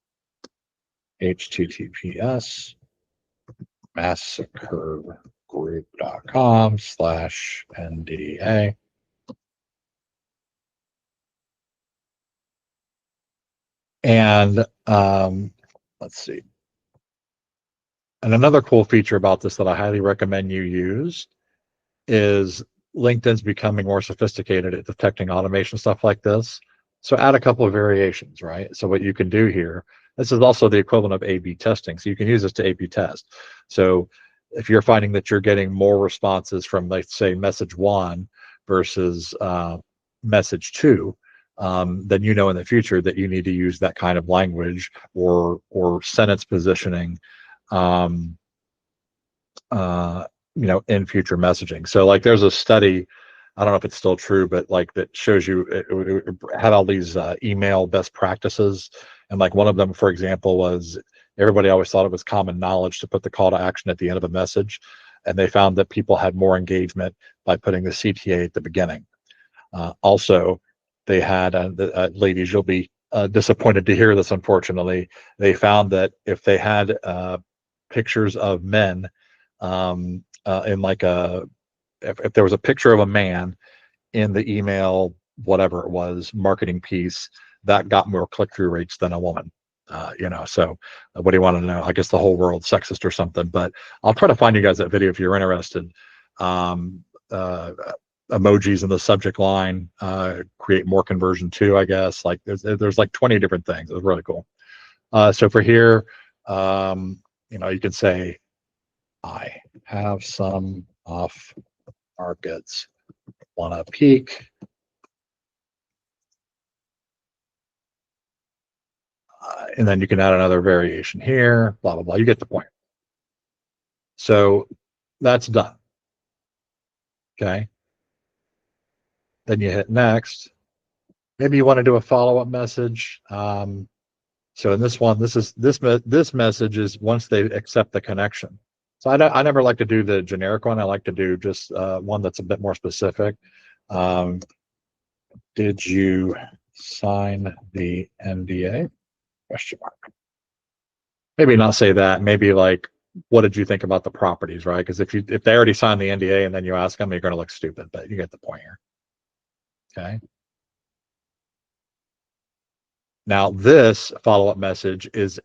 HTTPS massakergroup.com/NDA. And let's see. And another cool feature about this that I highly recommend you use is LinkedIn's becoming more sophisticated at detecting automation stuff like this. So add a couple of variations, right? So what you can do here, this is also the equivalent of A/B testing. So you can use this to A/B test. So if you're finding that you're getting more responses from, let's say, message 1 versus message 2, then in the future that you need to use that kind of language or sentence positioning in future messaging. So like there's a study, I don't know if it's still true, but like that shows you it had all these email best practices. And like one of them, for example, was everybody always thought it was common knowledge to put the call to action at the end of a message. And they found that people had more engagement by putting the CTA at the beginning. Also, they had, ladies, you'll be disappointed to hear this, unfortunately, they found that if they had pictures of men in like if there was a picture of a man in the email, whatever it was, marketing piece, that got more click-through rates than a woman. So what do you want to know? I guess the whole world's sexist or something, but I'll try to find you guys that video if you're interested. Emojis in the subject line create more conversion too, I guess. Like there's like 20 different things. It was really cool. So for here, you can say, I have some off markets, want to peak. And then you can add another variation here, blah, blah, blah. You get the point. So that's done. Okay. Then you hit next. Maybe you want to do a follow-up message. So in this one, this message is once they accept the connection. So I never like to do the generic one. I like to do just one that's a bit more specific. Did you sign the NDA? Question mark. Maybe not say that. Maybe like, what did you think about the properties, right? Because if they already signed the NDA and then you ask them, you're going to look stupid. But you get the point here. Okay. Now, this follow-up message is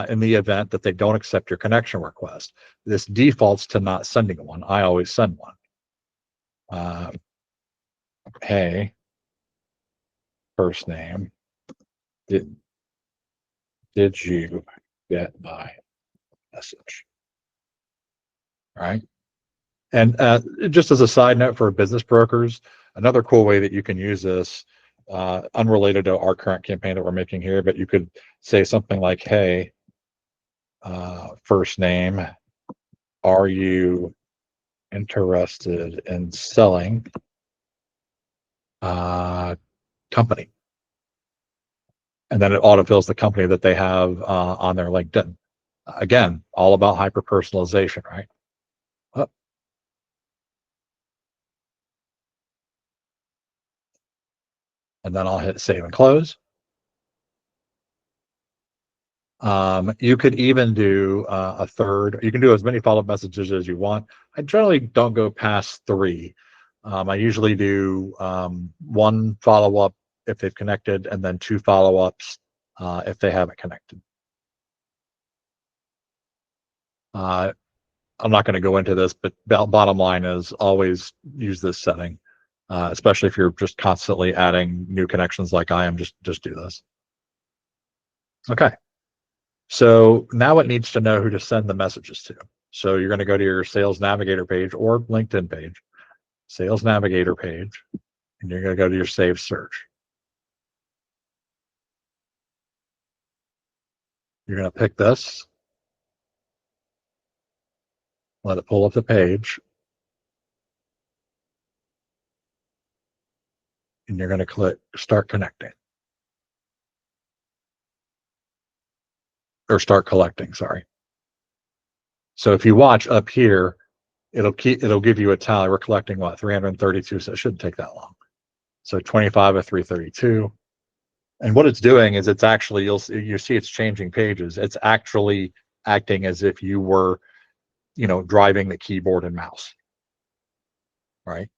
in the event that they don't accept your connection request. This defaults to not sending one. I always send one. Hey, first name, did you get my message? Right. And just as a side note for business brokers, another cool way that you can use this, unrelated to our current campaign that we're making here, but you could say something like, hey, first name, are you interested in selling company? And then it autofills the company that they have on their LinkedIn. Again, all about hyper personalization, right? Oh. And then I'll hit save and close. You could even do a third. You can do as many follow-up messages as you want. I generally don't go past 3. I usually do 1 follow-up if they've connected, and then 2 follow-ups if they haven't connected. I'm not going to go into this, but bottom line is always use this setting, especially if you're just constantly adding new connections like I am. Just do this. Okay. So now it needs to know who to send the messages to. So you're going to go to your Sales Navigator page or LinkedIn page, Sales Navigator page, and you're going to go to your Save Search. You're going to pick this, let it pull up the page, and you're going to click Start Connecting. Or Start Collecting, sorry. So if you watch up here, it'll give you a tally. We're collecting what, 332, so it shouldn't take that long. So 25 of 332. And what it's doing is it's actually, you see it's changing pages. It's actually acting as if you were, driving the keyboard and mouse, right?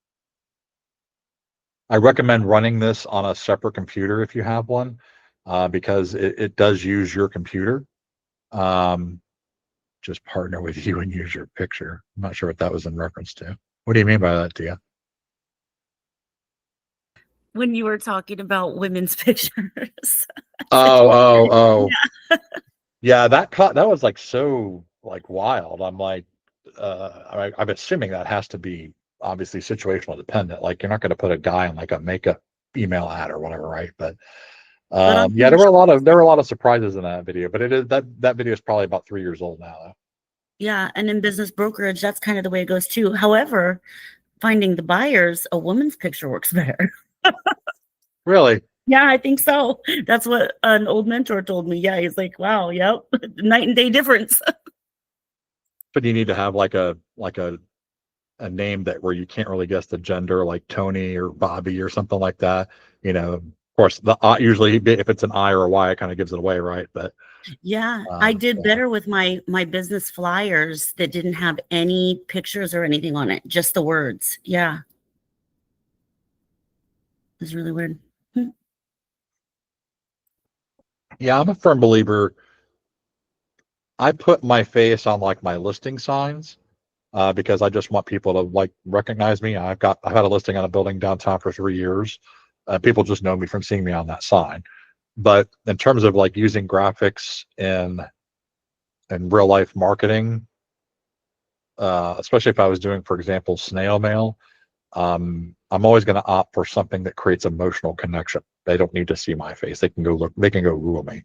I recommend running this on a separate computer if you have one, because it does use your computer. Just partner with you and use your picture. I'm not sure what that was in reference to. What do you mean by that, Tia? When you were talking about women's pictures. Oh. Yeah, that was like so like wild. I'm like, I'm assuming that has to be obviously situational dependent. Like you're not going to put a guy in like a makeup email ad or whatever, right? But But yeah, there were a lot of surprises in that video. But it is that video is probably about 3 years old now, though. yeah, and in business brokerage, that's kind of the way it goes too. However, finding the buyers, a woman's picture works better. Really? Yeah, I think so. That's what an old mentor told me. Yeah, he's like, wow, yep, night and day difference. But you need to have like a a name that where you can't really guess the gender, like Tony or Bobby or something like that. Of course, the usually if it's an I or a Y, it kind of gives it away, right? But Yeah, I did better with my business flyers that didn't have any pictures or anything on it, just the words. Yeah, it was really weird. yeah, I'm a firm believer. I put my face on like my listing signs because I just want people to like recognize me. I've had a listing on a building downtown for 3 years. People just know me from seeing me on that sign. But in terms of like using graphics in real life marketing, especially if I was doing, for example, snail mail, I'm always going to opt for something that creates emotional connection. They don't need to see my face. They can go look. They can go Google me.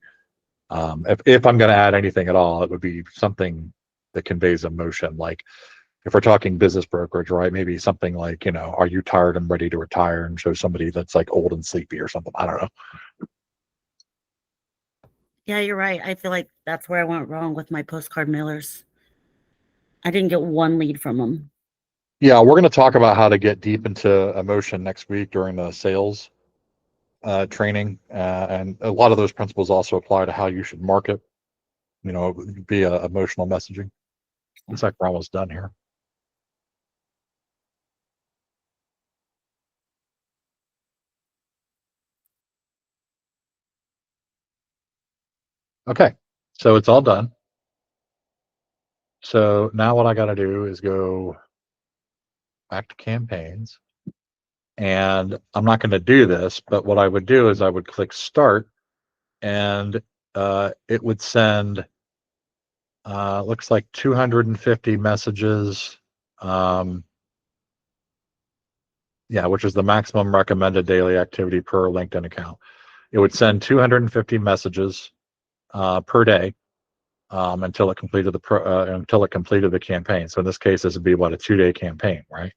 If I'm going to add anything at all, it would be something that conveys emotion. Like if we're talking business brokerage, right? Maybe something like, are you tired and ready to retire, and show somebody that's like old and sleepy or something. I don't know. Yeah, you're right. I feel like that's where I went wrong with my postcard mailers. I didn't get one lead from them. Yeah, we're going to talk about how to get deep into emotion next week during the sales training, and a lot of those principles also apply to how you should market. Via emotional messaging. Looks like we're almost done here. Okay, so it's all done. So now what I got to do is go back to campaigns. And I'm not going to do this, but what I would do is I would click start, and it would send, looks like 250 messages. Yeah, which is the maximum recommended daily activity per LinkedIn account. It would send 250 messages per day until it completed the campaign. So in this case, this would be what, a 2-day campaign, right?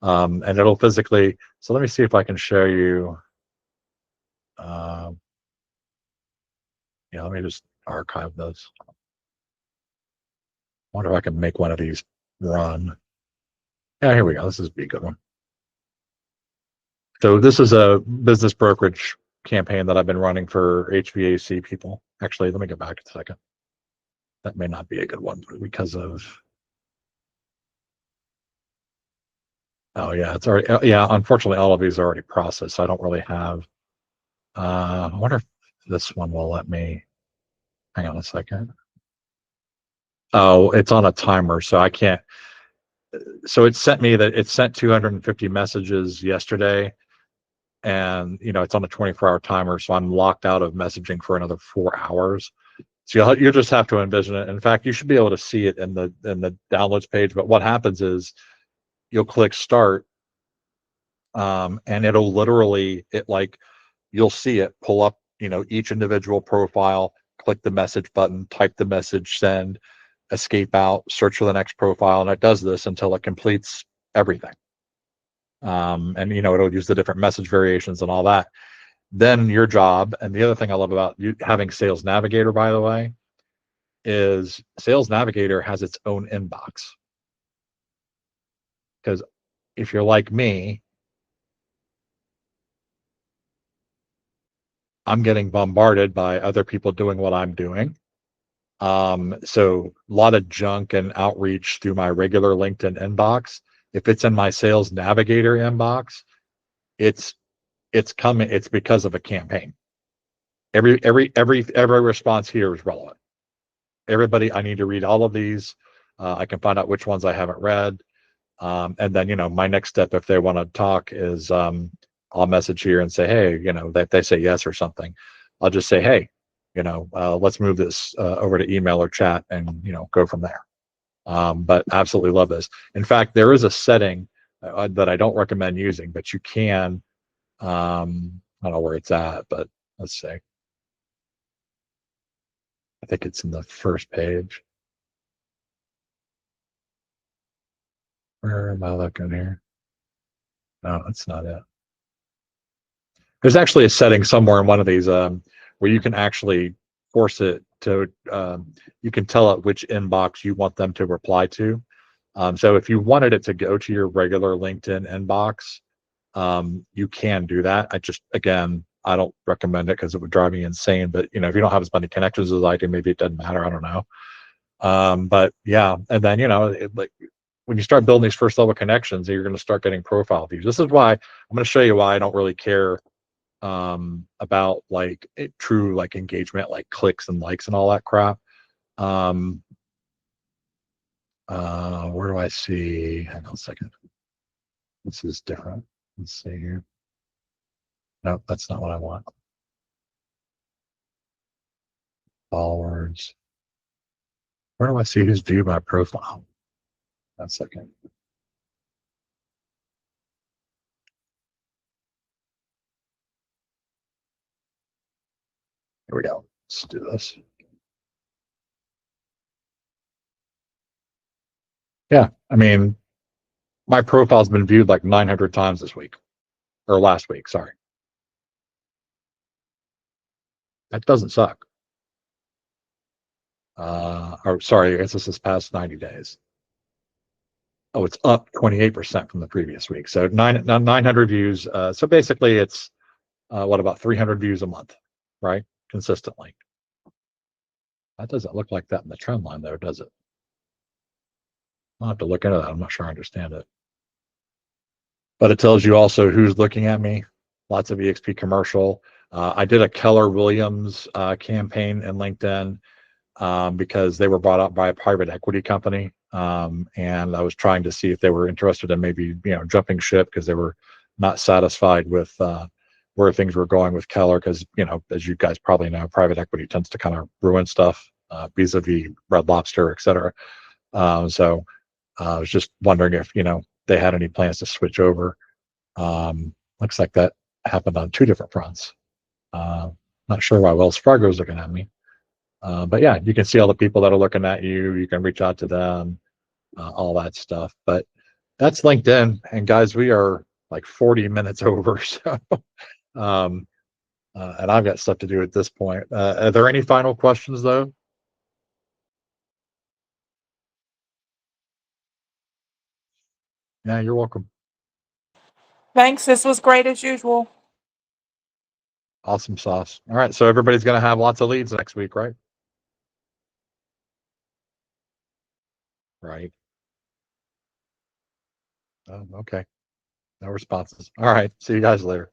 And it'll physically. So let me see if I can show you. Yeah, let me just archive this. Wonder if I can make one of these run. Yeah, here we go. This is a good one. So this is a business brokerage campaign that I've been running for HVAC people. Actually, let me go back a second. That may not be a good one because of. Oh yeah, it's already. Yeah, unfortunately, all of these are already processed. So I don't really have. I wonder if this one will let me. Hang on a second. Oh, it's on a timer, so I can't. So it sent 250 messages yesterday, and it's on a 24-hour timer, so I'm locked out of messaging for another 4 hours. So you'll just have to envision it. In fact, you should be able to see it in the downloads page. But what happens is you'll click start, and it'll literally you'll see it pull up each individual profile, click the message button, type the message, send, escape out, search for the next profile, and it does this until it completes everything. And it'll use the different message variations and all that. Then your job, and the other thing I love about you having Sales Navigator, by the way, is Sales Navigator has its own inbox. Because if you're like me, I'm getting bombarded by other people doing what I'm doing. So a lot of junk and outreach through my regular LinkedIn inbox. If it's in my Sales Navigator inbox, it's coming. It's because of a campaign. Every response here is relevant. Everybody, I need to read all of these. I can find out which ones I haven't read. And then, my next step, if they want to talk, is I'll message here and say, hey, that they say yes or something. I'll just say, hey, let's move this over to email or chat and, go from there. But absolutely love this. In fact, there is a setting that I don't recommend using, but you can, I don't know where it's at, but let's see. I think it's in the first page. Where am I looking here? No, that's not it. There's actually a setting somewhere in one of these where you can actually force it to, you can tell it which inbox you want them to reply to. So if you wanted it to go to your regular LinkedIn inbox, you can do that. Again, I don't recommend it because it would drive me insane. But if you don't have as many connections as I do, maybe it doesn't matter. I don't know. But yeah, and then when you start building these first level connections, you're going to start getting profile views. This is why I'm going to show you why I don't really care about true engagement, like clicks and likes and all that crap. Where do I see? Hang on a second. This is different. Let's see here. No, that's not what I want. Followers. Where do I see who's viewed my profile? 1 second. Here we go. Let's do this. Yeah, I mean, my profile's been viewed like 900 times this week, or last week, sorry. That doesn't suck. Or sorry, I guess this is past 90 days. Oh, it's up 28% from the previous week. So 900 views. So basically it's what, about 300 views a month, right? Consistently. That doesn't look like that in the trend line though, does it? I'll have to look into that. I'm not sure I understand it. But it tells you also who's looking at me. lots of EXP commercial. I did a Keller Williams campaign in LinkedIn because they were bought up by a private equity company. And I was trying to see if they were interested in maybe, jumping ship because they were not satisfied with where things were going with Keller. Because, as you guys probably know, private equity tends to kind of ruin stuff vis-a-vis Red Lobster, et cetera. So I was just wondering if, they had any plans to switch over. Looks like that happened on two different fronts. Not sure why Wells Fargo is looking at me. But yeah, you can see all the people that are looking at you. You can reach out to them, all that stuff. But that's LinkedIn. And guys, we are like 40 minutes over. So, and I've got stuff to do at this point. Are there any final questions though? Yeah, you're welcome. Thanks. This was great as usual. Awesome sauce. All right. So everybody's going to have lots of leads next week, right? Right. Oh, okay. No responses. All right. See you guys later.